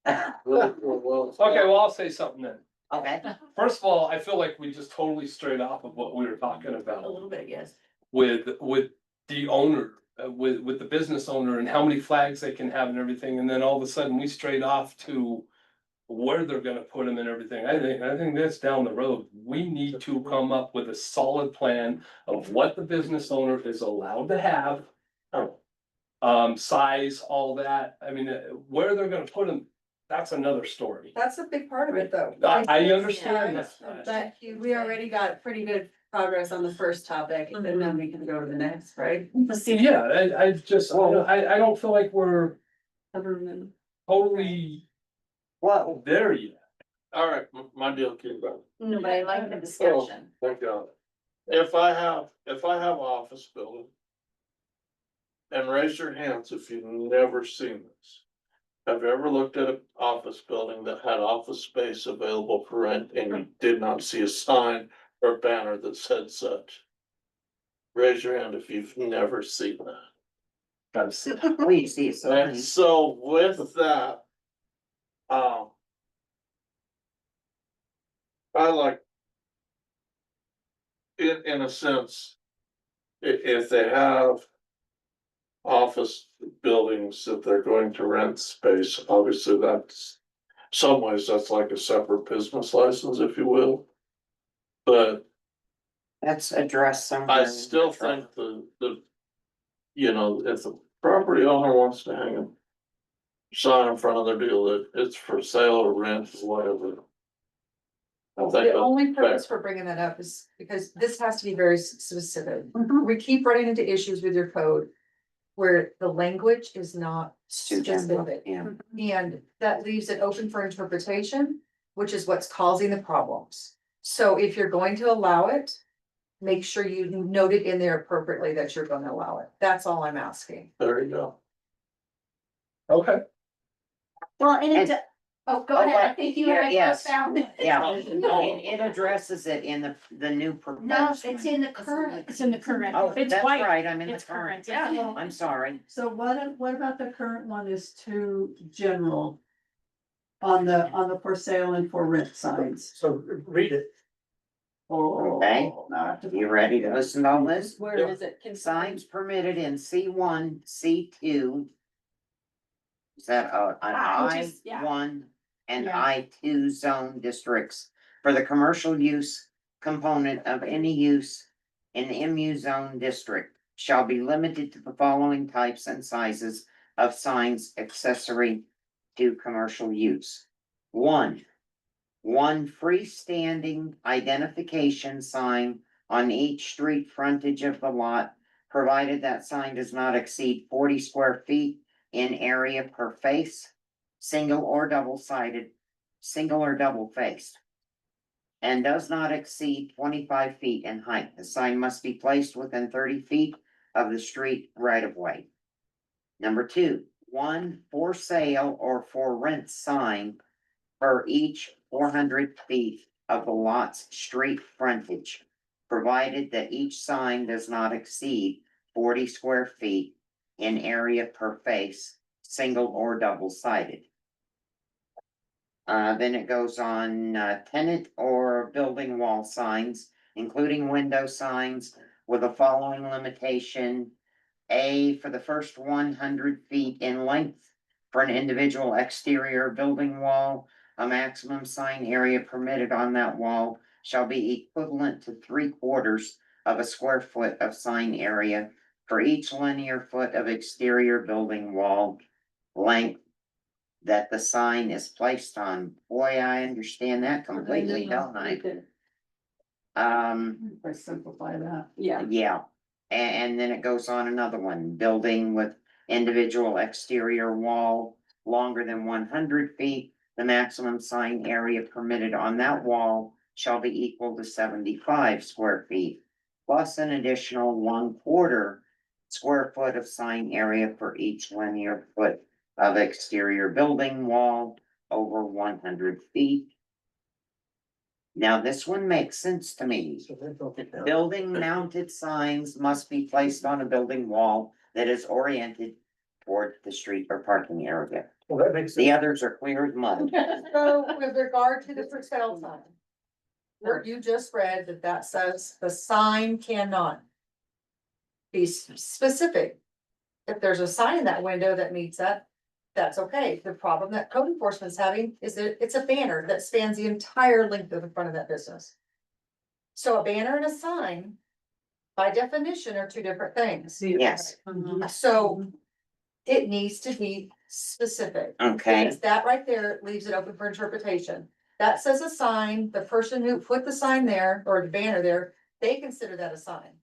Okay, well, I'll say something then. Okay, First of all, I feel like we just totally strayed off of what we were talking A about little bit, yes. with the owner, with the business owner and how many flags they can have and everything, and then all of a sudden we strayed off to where they're gonna put them and everything. I think that's down the road. We need to come up with a solid plan of what the business owner is allowed to have. Size, all that. I mean, where they're gonna put them, that's another story. That's a big part of it, though. I understand that. But we already got pretty good progress on the first topic, and then we can go to the next, right? Yeah, I just, I don't feel like we're Government. totally well, there yet. All right, my deal came back. No, but I like the discussion. Thank God. If I have office building. And raise your hands if you've never seen this. Have you ever looked at an office building that had office space available for rent and you did not see a sign or banner that said such? Raise your hand if you've never seen that. we see it so And many. so with that. I like. in a sense, if they have office buildings that they're going to rent space, obviously that's, some ways that's like a separate business license, if you will. But That's addressed somewhere. I in still the charter. think you know, if the property owner wants to hang a sign in front of their deal that it's for sale or rent or whatever. I think The that's only fair. purpose for bringing that up is because this has to be very specific. We keep running into issues with your code where the language is not Too general, specific. yeah. And that leaves it open for interpretation, which is what's causing the problems. So if you're going to allow it, make sure you note it in there appropriately that you're gonna allow it. That's all I'm asking. There you go. Okay. Well, and And- it, oh, go ahead, I think you had Yes. found it. Yeah, it addresses it in the new No, proposed. it's in the current. It's in the current. Oh, It's that's white. right, I'm in the It's current. current, yeah. I'm sorry. So what about the current one is too general? On the for sale and for rent signs? So read it. Okay. You ready to listen to all this? Where is it? Signs permitted in C1, C2. Is that an Which is- yeah. I1 and Yeah. I2 zone districts for the commercial use component of any use in MU zone district shall be limited to the following types and sizes of signs accessory to commercial use. One freestanding identification sign on each street frontage of the lot, provided that sign does not exceed 40 square feet in area per face, single or double faced, and does not exceed 25 feet in height. The sign must be placed within 30 feet of the street right of way. Number two, one for sale or for rent sign for each 400 feet of the lot's street frontage, provided that each sign does not exceed 40 square feet in area per face, single or double sided. Then it goes on, tenant or building wall signs, including window signs with the following limitation. A, for the first 100 feet in length for an individual exterior building wall, a maximum sign area permitted on that wall shall be equivalent to 3/4 of a square foot of sign area for each linear foot of exterior building wall length that the sign is placed on. Boy, I understand that completely, don't I? If I simplify that. Yeah. Yeah, and then it goes on another one, building with individual exterior wall longer than 100 feet. The maximum sign area permitted on that wall shall be equal to 75 square feet, plus an additional 1/4 square foot of sign area for each linear foot of exterior building wall over 100 feet. Now, this one makes sense to me. Building mounted signs must be placed on a building wall that is oriented toward the street or parking area. Well, that makes The sense. others are clear as mud. So with regard to the for sale sign. What you just read that says the sign cannot be specific. If there's a sign in that window that meets that, that's okay. The problem that code enforcement's having is that it's a banner that spans the entire length of the front of that business. So a banner and a sign, by definition, are two different things. Yes, So it needs to be specific. okay, Because that right there leaves it open for interpretation. That says a sign, the person who put the sign there or the banner there, they consider that a sign.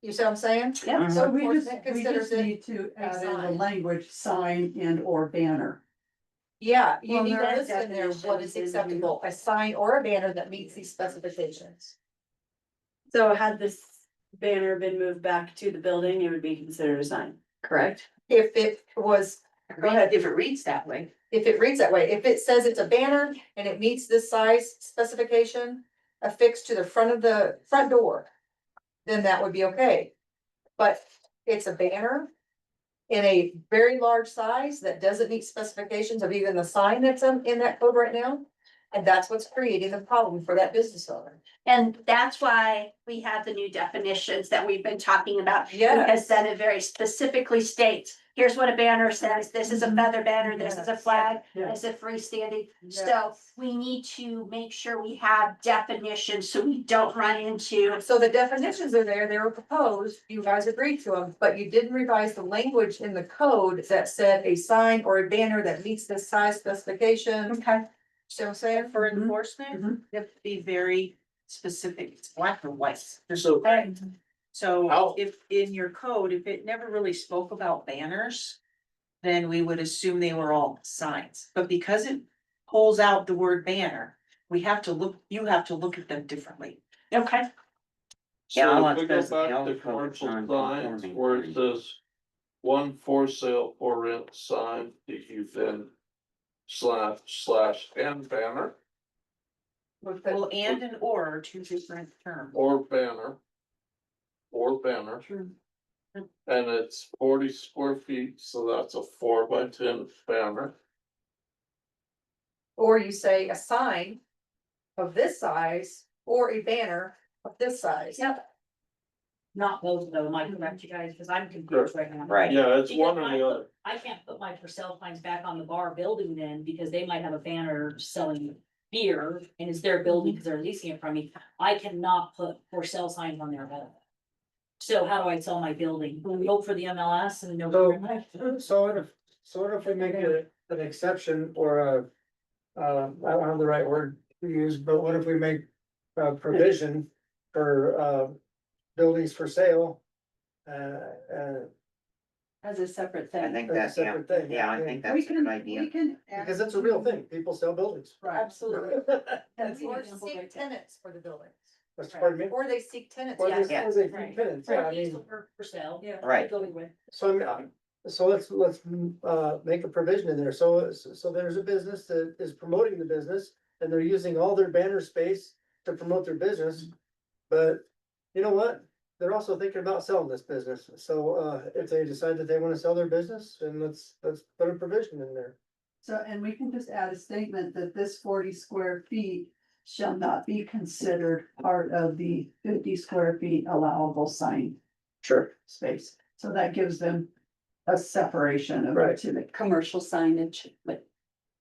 You see what I'm saying? Yeah, So so we enforcement just considers it need to a add in the sign. language, sign and or banner. Yeah, you Well, need to there are list in there what is definitions in acceptable, a sign or a banner that meets these specifications. So had this banner been moved back to the building, it would be considered a sign, correct? If it was, go ahead, If it reads that way. if it reads that way, if it says it's a banner and it meets this size specification affixed to the front of the front door, then that would be okay. But it's a banner in a very large size that doesn't meet specifications of even the sign that's in that code right now, And that's what's creating the problem for that business owner. And that's why we have the new definitions that we've been talking about. Yes. Because then it very specifically states, here's what a banner says, this is a feather banner, this is a flag, this is a freestanding. So we need to make sure we have definitions so we don't run into. So the definitions are there, they were proposed, you guys agreed to them, but you didn't revise the language in the code that said a sign or a banner that meets this size specification. Okay. See what I'm saying? For enforcement, you have to be very specific, it's black or white. So, So How- if in your code, if it never really spoke about banners, then we would assume they were all signs. But because it pulls out the word banner, you have to look at them differently. Okay. Yeah, so let's if we go visit the back to old code, commercial signs non-conforming where it signs. says. One for sale or rent sign, that you then slash and banner Well, and or are two different terms. or banner. Or banner. And it's 40 square feet, so that's a 4x10 banner. Or you say a sign of this size or a banner of this size. Yep. Not both of them, am I correct, you guys, because I'm confused right now. Right. Yeah, it's Because one or the other. I can't put my for sale signs back on the bar building then, because they might have a banner selling beer, and it's their building, because they're leasing it from me. I cannot put for sale signs on their building. So how do I sell my building? We hope for the MLS and no. So what if we make it an exception or a, I don't have the right word to use, but what if we make a provision for, buildings for sale? As a separate I thing. think That's that's, a yeah, separate thing. yeah, I think We that's a can, good idea. we can. Because it's a real thing, people sell buildings. Absolutely. That's Or an example seek right there. tenants for the buildings. That's pardon me. Or they seek tenants. Or yeah. they, or they keep Right. tenants, yeah, I Right, mean, for sale. Yeah. Right. Going with. so so let's, make a provision in there, so there's a business that is promoting the business. And they're using all their banner space to promote their business, but you know what? They're also thinking about selling this business, so if they decide that they wanna sell their business, then let's put a provision in there. So, and we can just add a statement that this 40 square feet shall not be considered part of the 50 square feet allowable sign Sure. space. So that gives them a separation of the Right. two. Commercial signage, but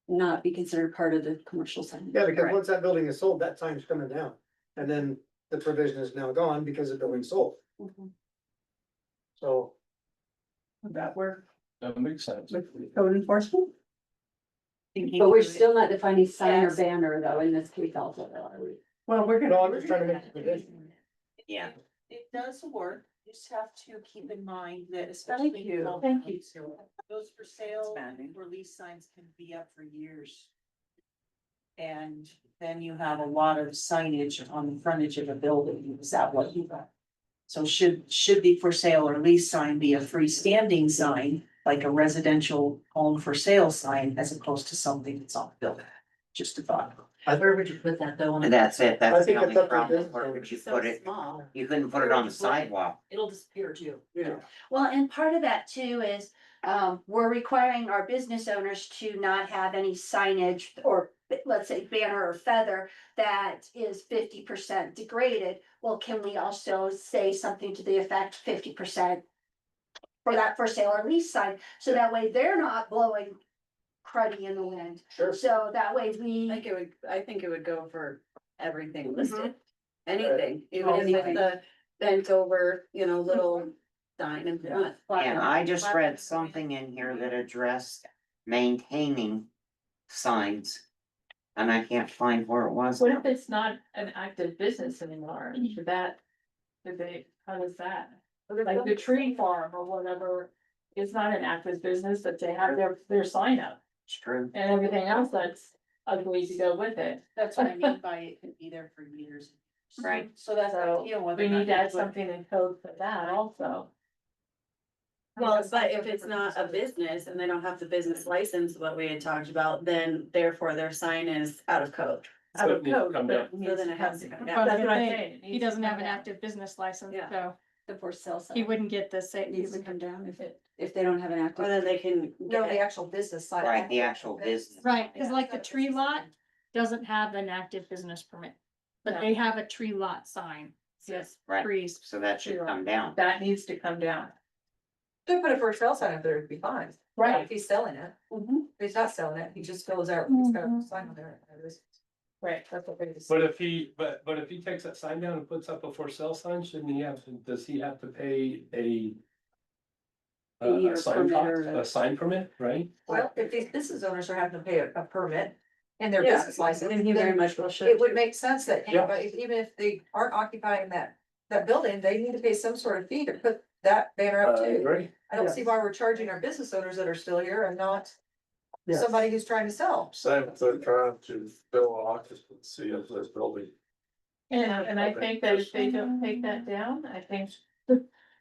not be considered part of the commercial signage. Yeah, because Right. once that building is sold, that time's coming down, and then the provision is now gone because the building's sold, Mhm. so. Would that work That makes sense. with code enforcement? But we're still not defining sign or Yes. banner though in this case also, are we? Well, we're No, gonna. I'm just trying to make a provision. Yeah. It does work, you just have to keep in mind that especially. Thank you. Those for sale or lease signs can be up for years. And then you have a lot of signage on the frontage of a building, is that what you got? So should the for sale or lease sign be a freestanding sign, like a residential home for sale sign, as opposed to something that's on the building? Just a thought. Where would you put that though? And that's it, I that's the think only it's up to problem, business where owners. would you So put it, small. you couldn't put it on the sidewalk. It'll disappear too. Yeah. Well, and part of that too is, we're requiring our business owners to not have any signage or let's say banner or feather that is 50% degraded. Well, can we also say something to the effect 50% for that for sale or lease sign? So that way they're not blowing cruddy in the wind. Sure. So that way we. I think it would go for everything Mhm. listed, anything, even if Anything. it's a bent over, little sign and front. And I just read something in here that addressed maintaining signs. And I can't find where it was. What if it's not an active business anymore? Should that, how does that? Like the tree farm or whatever, it's not an active business, but they have their sign up It's true. and everything else that's ugly to go with it. That's what I mean by it could be there for years. Right. So that's, So whether. we or not need to you add put- something in code for that also. Well, but if it's not a business and they don't have the business license, what we had talked about, then therefore their sign is out of code. Out So of it needs to code, come but down. it So needs then to it come has to come down. down. I was That's gonna what I'm say, saying. It he needs to doesn't have come an down. active business license, Yeah. so The for sale sign. he wouldn't get the same. Needs to come down if they don't have an Or active. then they can. No, the actual business side. Right, the actual business. Right, cause like the tree lot, doesn't have an active business permit, but Yeah. they have a tree lot sign. Says Right. trees. So that should come down. That needs to come down. They put a for sale sign up there, it'd be fine. Right. If he's selling it, Mhm. if he's not selling it, he just fills out, he's got a sign on there. Right, that's what they just. But if he, but if he takes that sign down and puts up a for sale sign, shouldn't he have, does he have to pay a Fee or a sign permit cost, or a- a sign permit, right? Well, if these business owners are having to pay a permit and their Yeah, business license, And he very then much will should. it would make sense that Yeah. anybody, even if they aren't occupying that building, they need to pay some sort of fee to put that banner up I too. agree. I don't see why we're charging our business owners that are still here and not Yes. somebody who's trying to sell. Same if they're trying to fill occupancy of this building. And I think that if they don't take that down, I think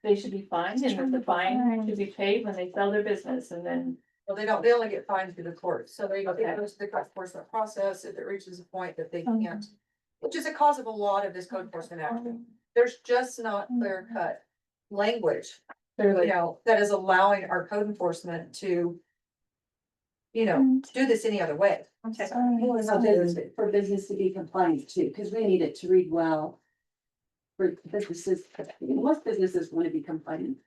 they should be fined, and that the fine should be paid when they sell their business, and then. Well, they only get fined through the court, so it Okay. goes to the code enforcement process if it reaches a point that they can't. Which is a cause of a lot of this code enforcement action. There's just not clear cut language, you know, that is allowing our code enforcement to. You know, do this any other way. For business to be compliant too, because we need it to read well. For businesses, most businesses want to be compliant.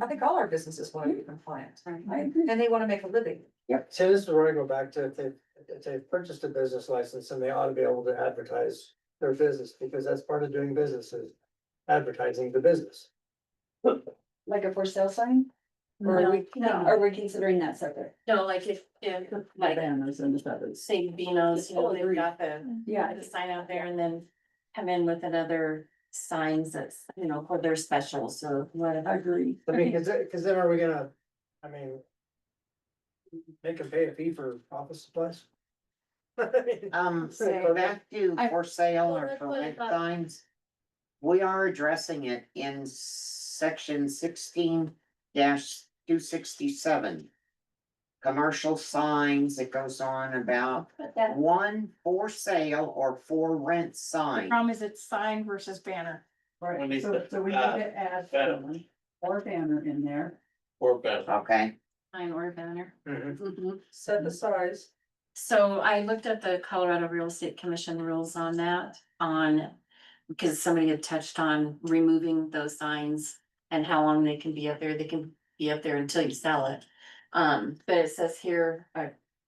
I think all our businesses want to be compliant I agree. and they want to make a living. So this is where I go back to, if they've purchased a business license, and they ought to be able to advertise their business, because that's part of doing business is advertising the business. Like a for sale sign? Or No, we- no, are we considering that separate? No, like if, like, Banners and stuff. say Vino's, you know, they've got Yeah. the sign out there and then come in with another signs that's, you know, for their specials or whatever. I agree. I mean, cause then are we gonna, I mean. Make them pay a fee for office supplies? I mean, So back to I- for sale or Well, for that's rent what I thought. signs. We are addressing it in section 16-267. Commercial signs, it goes on about But that, one for sale or for rent the sign. problem is it's sign versus banner. Right, so we need to add sign or banner in there. Or better. Okay, Sign or banner. mhm. Set the size. So I looked at the Colorado Real Estate Commission rules on that, because somebody had touched on removing those signs and how long they can be up there. They can be up there until you sell it. But it says here,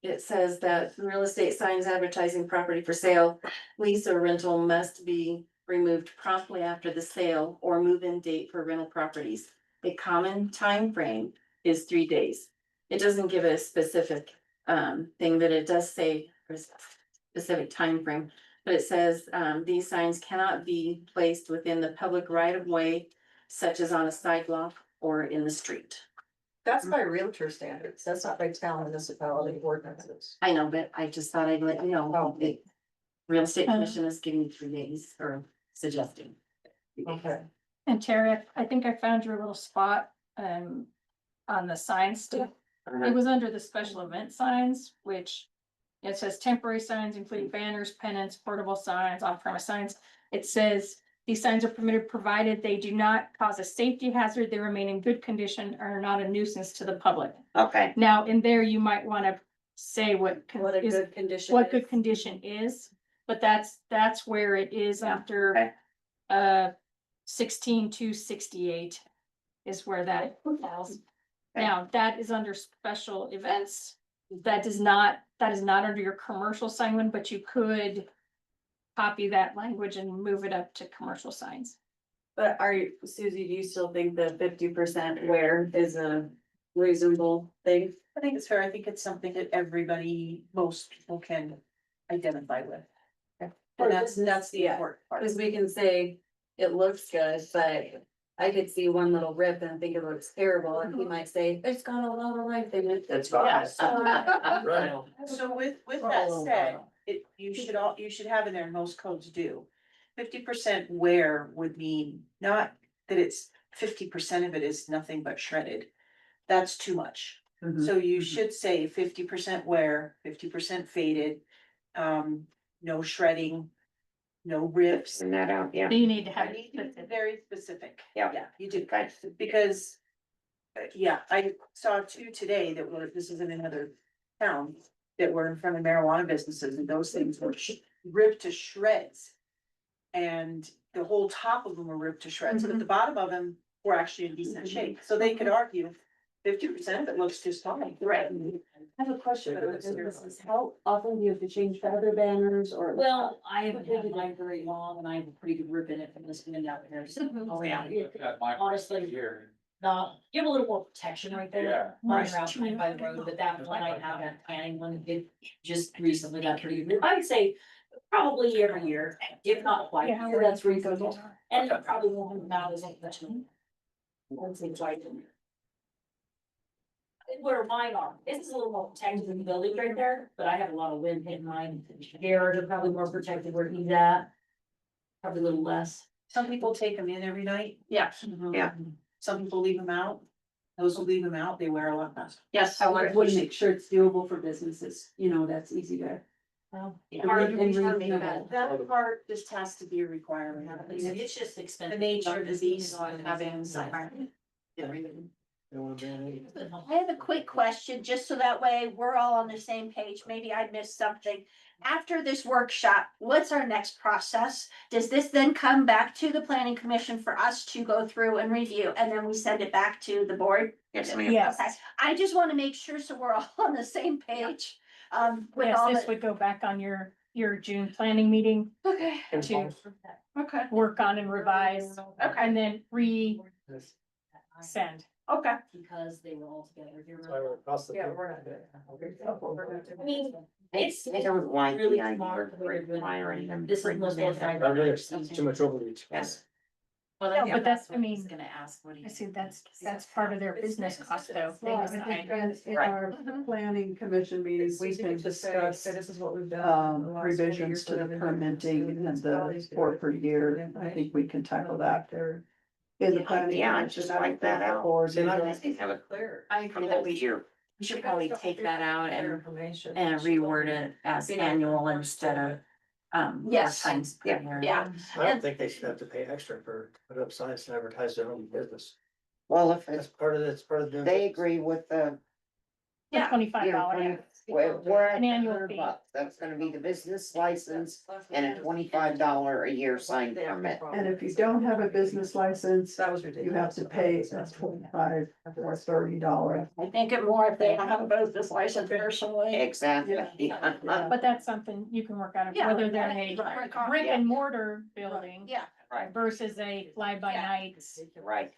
it says that real estate signs advertising property for sale, lease or rental must be removed promptly after the sale or move-in date for rental properties. A common time frame is 3 days. It doesn't give a specific thing, but it does say a specific time frame. But it says, these signs cannot be placed within the public right of way, such as on a sidewalk or in the street. That's by realtor standards. That's not by town municipality ordinances. I know, but I just thought I'd let you know, the real estate commission is giving you 3 days or suggesting. Okay. And Terry, I think I found your little spot, on the sign stuff. Uh-huh. It was under the special event signs, which it says temporary signs, including banners, pennants, portable signs, off-premise signs. It says these signs are permitted provided they do not cause a safety hazard, they remain in good condition, or are not a nuisance to the public. okay, Now, in there, you might wanna say what What a is, good condition. what good is. condition is, but that's where it is after. Okay. 16-268 is where that falls. Now, that is under special events. That is not under your commercial sign one, but you could copy that language and move it up to commercial signs. But are you, Susie, do you still think the 50% wear is a reasonable thing? I think it's fair. I think it's something that most people can identify with. And that's the important part. Cause we can say it looks good, but I could see one little rip and think it looks terrible, and he might say, it's got a lot of life in it. that's Yeah. fine. Right. So with that said, you should have in there, most codes do. 50% wear would mean not that it's 50% of it is nothing but shredded. That's too much. So you should say 50% wear, 50% faded, no shredding, no rips. Send that out, yeah. You need to have I it need to be specific. very specific. Yeah. Yeah, you do, Okay. because. Yeah, I saw 2 today that were, this is in another town, that were in front of marijuana businesses, and those things were ripped to shreds. And the whole top of them were ripped to shreds, but the bottom of them were actually in decent shape, so they could argue 50% of it looks just fine. Right. I have a question for the businesses. How often do you have to change feather banners or? Well, I haven't had mine very long and I have a pretty good rip in it from this wind out here. So, oh yeah, Got my honestly, here. give a little more protection right Yeah. there. Mine are out by the road, but that one I have a planning one, it just recently got pretty good. I would say probably every year, if not twice. Yeah, So that's reasonable. And it probably won't come out as much. I'd say twice. Where mine are, this is a little more protected than the building right there, but I have a lot of wind hitting mine. Garrett are probably more protected where he's at. Probably a little less. Some people take them in every night, Yeah, yeah, some people leave them out. Those who leave them out, they wear a lot less. yes. I want to make sure it's doable for businesses, you know, that's easy to. Well, That part just has to be a requirement. it's just expensive. The nature of the beast having. I have a quick question, just so that way we're all on the same page. Maybe I missed something. After this workshop, what's our next process? Does this then come back to the planning commission for us to go through and review, and then we send it back to the board? Yes, ma'am. Yes, Okay, I just want to make sure so we're all on the same page. With yes, all this the. would go back on your June planning meeting Okay, to okay, work on and revise, and then send. okay. Because they were all together here. Yeah, I mean, it's. I don't like really the idea smart of the way they're doing it. requiring them. This is most of I really, it's too much overreach. Yes. Well, Yeah, I think but that's, what I mean, he's gonna ask, what he. I see that's part of their business cost though. They Well, I decide. think in Right. our planning commission meetings, we can discuss This is what we've done. revisions to the permitting and the 4 per year. I think we can tackle that there. In the planning. Yeah, I commission, just I like would that think the out. board See, and I- needs to- Have it Clear. I from agree that that we year. should probably take that out and and reword it as annual instead of, Yes. 4 times per Yeah. year. Yeah, I don't think they should have to pay extra for put up signs to advertise their own business. Well, if That's it's, part of it, it's part of doing. they agree with the, Yeah. $25. we're at An annual $100 fee. bucks. That's gonna be the business license and a $25 a year sign permit. And if you don't have a business license, That was you ridiculous. have to pay $25 or $30. I think it more if they don't have a business license personally. Exactly. Yeah. But that's something you can work out, Yeah. whether they're a Right. brick and mortar building Yeah, Right, versus a fly by night. right.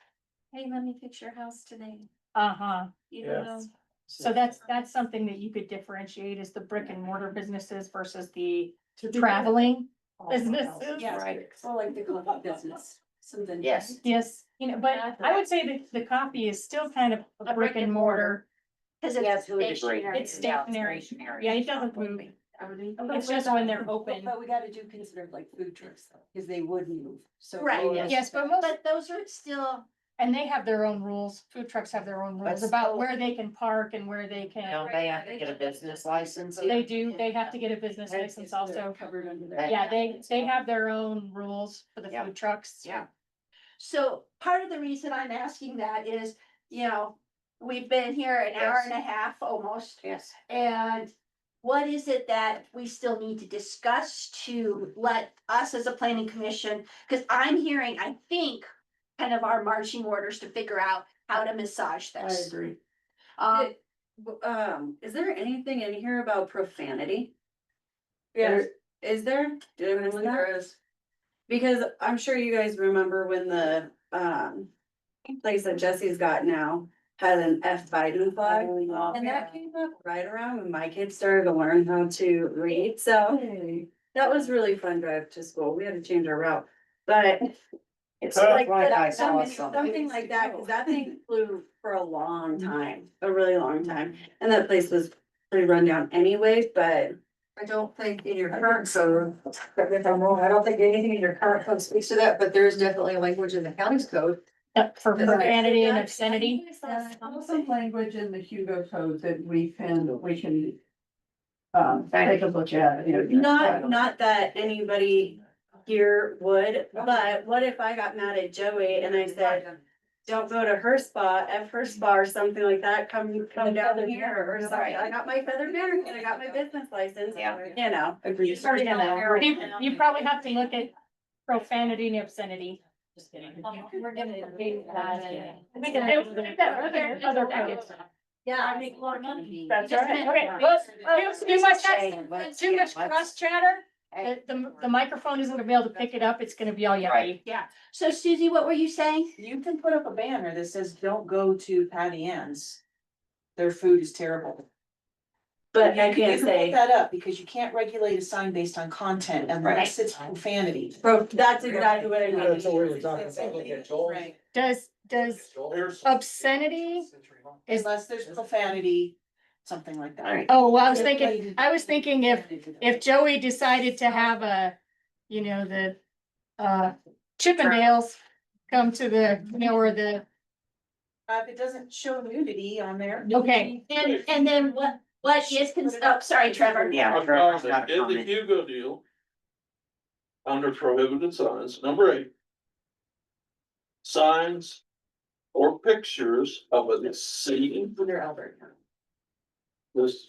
hey, let me fix your house today. Uh-huh. You know, So that's something that you could differentiate is the brick and mortar businesses versus the traveling businesses. Yeah. Right. Or like the coffee business, something. Yes. Yes, you know, but I would say that the coffee is still kind of a brick and mortar. cause Yeah, it's to a degree. stationary. It's stationary. Yeah, it doesn't move. It's just when they're open. But we gotta do consider like food trucks, because they would move, so. Right, Yes, but most, But those are still, and they have their own rules. Food trucks have their own rules But about still- where they can park and where they can. Don't they have to get a business license? They do, they have to get a business license also. Covered under there. Yeah, they have their own rules for the Yeah. food trucks. Yeah. so part of the reason I'm asking that is, you know, we've been here an hour and a half almost. Yes. And what is it that we still need to discuss to let us as a planning commission, because I'm hearing, I think, kind of our marching orders to figure out how to massage I this. agree. Is there anything in here about profanity? Yes. Is there? Did I miss that? There is. Because I'm sure you guys remember when the, place that Jesse's got now had an F Biden flag. And that came up right around when my kids started to learn how to read, so that was really fun drive to school. We had to change our route, but. It's like, I saw something like that, cause that thing flew for a long time, a really long time, and that place was pretty run down anyways, but. I don't think in your current code, correct me if I'm wrong, I don't think anything in your current code speaks to that, but there's definitely language in the county's code. For profanity and obscenity. Some language in the Hugo code that we can take a look at. Not that anybody here would, but what if I got mad at Joey and I said, don't go to her spa, F her spa or something like that, come down here or something. I got my feather banner, and I got my business license, Yeah. you know. Agreed. You probably have to look at profanity and obscenity. Just kidding. We're gonna debate that. We can have that other codes. Yeah, I make a lot of money. That's all right, okay, too much cross chatter. The microphone isn't gonna be able to pick it up, it's gonna be all yucky. Right. Yeah. So Susie, what were you saying? You can put up a banner that says, don't go to Patty Ann's. Their food is terrible. But I You can't can say, put that up because you can't regulate a sign based on content unless it's profanity. bro, that's exactly what I mean. That's what we were talking about. Look at Joel. Right. Does obscenity, Unless there's profanity, something like that. oh, well, I was thinking if Joey decided to have the Chippendales come to or the, If it doesn't show nudity on there. okay. And then what is, oh, sorry, Trevor. Yeah. I found it in the Hugo deal. Under prohibited signs, number 8. Signs or pictures of a scene. Under Albert. This,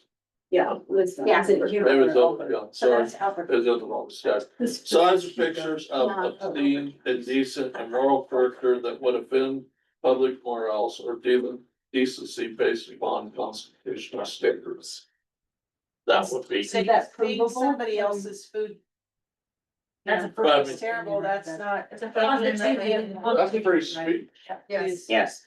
Yeah, listen. Yeah. Is it Hugo it was, or Albert? yeah, So sorry, that's Albert. it was the wrong guys. Signs or pictures of obscene, indecent, immoral character that would offend public morals or decency based upon constitutional standards. That would be. Say that's feeding provable? somebody else's food. That's a But I It's mean, terrible, that's not. that's a pretty sweet. Yes. Yes.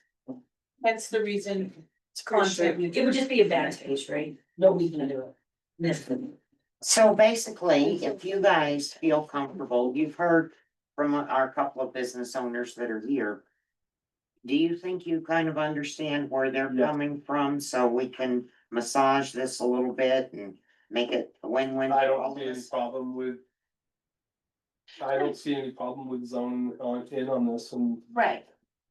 Hence the reason it's content. It would just be a bad taste, right? Nobody's gonna do it. Listen. So basically, if you guys feel comfortable, you've heard from our couple of business owners that are here. Do you think you kind of understand where they're coming from, so we can massage this a little bit and make it a win-win? I for don't all see of any us? problem with. I don't see any problem with zoning on this and Right.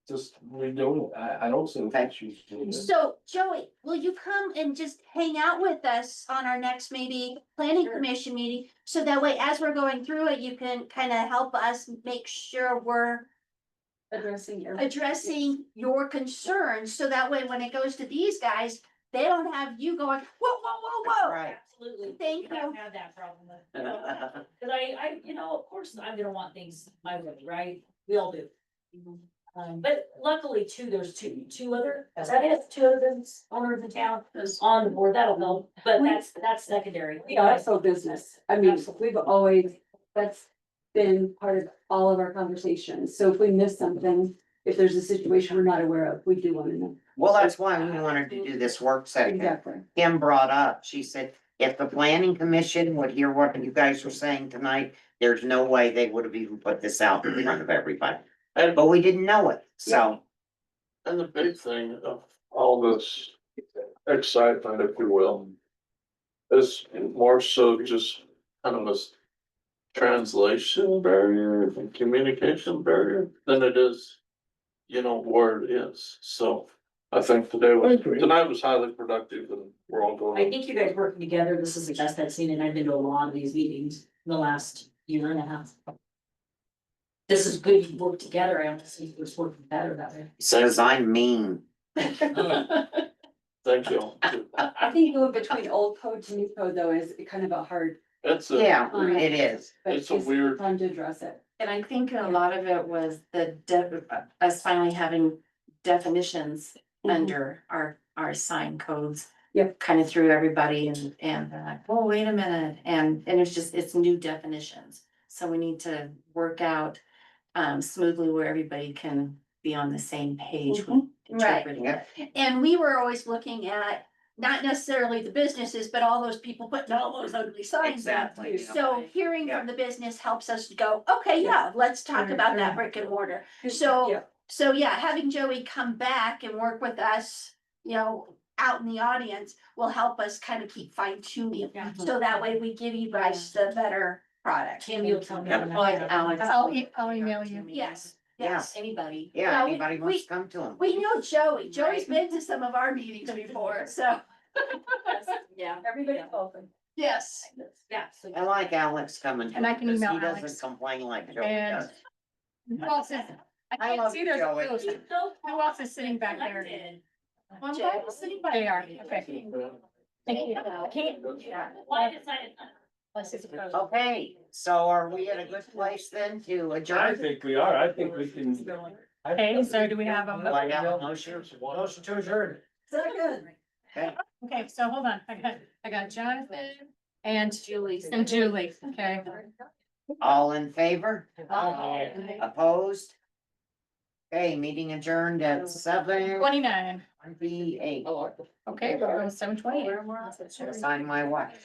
just redoing it. I don't see any issues with it. So Joey, will you come and just hang out with us on our next maybe planning commission meeting? So that way, as we're going through it, you can kind of help us make sure we're addressing your concerns. So that way, when it goes to these guys, they don't have you going, whoa, whoa, whoa, whoa. Right. Absolutely. Thank We don't you. have that problem with. Cause of course, I'm gonna want things my way, right? We all do. But luckily too, there's two other, is that it? Two other business owners in town on the board, that'll help, but that's secondary. We are also business. I mean, we've always, that's been part of all of our conversations. So if we miss something, if there's a situation we're not aware of, we do want to know. Well, that's why we wanted to do this work session. Exactly. Kim brought up, she said, if the planning commission would hear what you guys were saying tonight, there's no way they would have even put this out in front of everybody. But we didn't know it, so. And the big thing of all this excitement, if you will, is more so just kind of a translation barrier and communication barrier than it is, where it is. So I think tonight was highly productive and we're all I going. think you guys working together, this is the best I've seen, and I've been to a lot of these meetings in the last year and a half. This is good, you work together, I don't see it's working better that way. Says I'm mean. Thank you. I think going between old code to new code though is kind of a hard. It's Yeah, it is. But It's a weird- Time to address it. And I think a lot of it was us finally having definitions under our sign codes. Yep. Kind of threw everybody and oh, wait a minute, and it's new definitions. So we need to work out smoothly where everybody can be on the same page with interpreting it. And we were always looking at not necessarily the businesses, but all those people putting all those ugly signs up. Exactly. So hearing from the business helps us go, okay, yeah, let's talk about that brick and mortar. So yeah, having Joey come back and work with us, out in the audience will help us kind of keep fine tuning. So that way we give you guys the better product. Tim, you'll tell me. Yep. when I have- Alex. I'll email you. Yes, Yeah. yes. Anybody. Yeah, Well, anybody wants to come to them. We know Joey. Joey's been to some of our meetings before, so. Yeah, everybody's open. Yes. Yeah. So I like Alex coming to And I them can because email he Alex. doesn't complain like Joe And does. who else is, I I can't love see you, there's a Joey. post. Who else is sitting back there? Well, I'm glad they're sitting back. They are, okay. Thank you. I can't. Why decided? Unless it's opposed. Okay, so are we in a good place then to I adjourn? think we are, I think we can. Okay, so do we have a? Do I have a motion? Motion to adjourn. Second. Okay, Okay, so hold on, I got Jonathan and Julie. Julie, okay. all in favor? Aye. Opposed? Okay, meeting adjourned at 29, 7:28. okay, we're on 7:28. Sign my watch.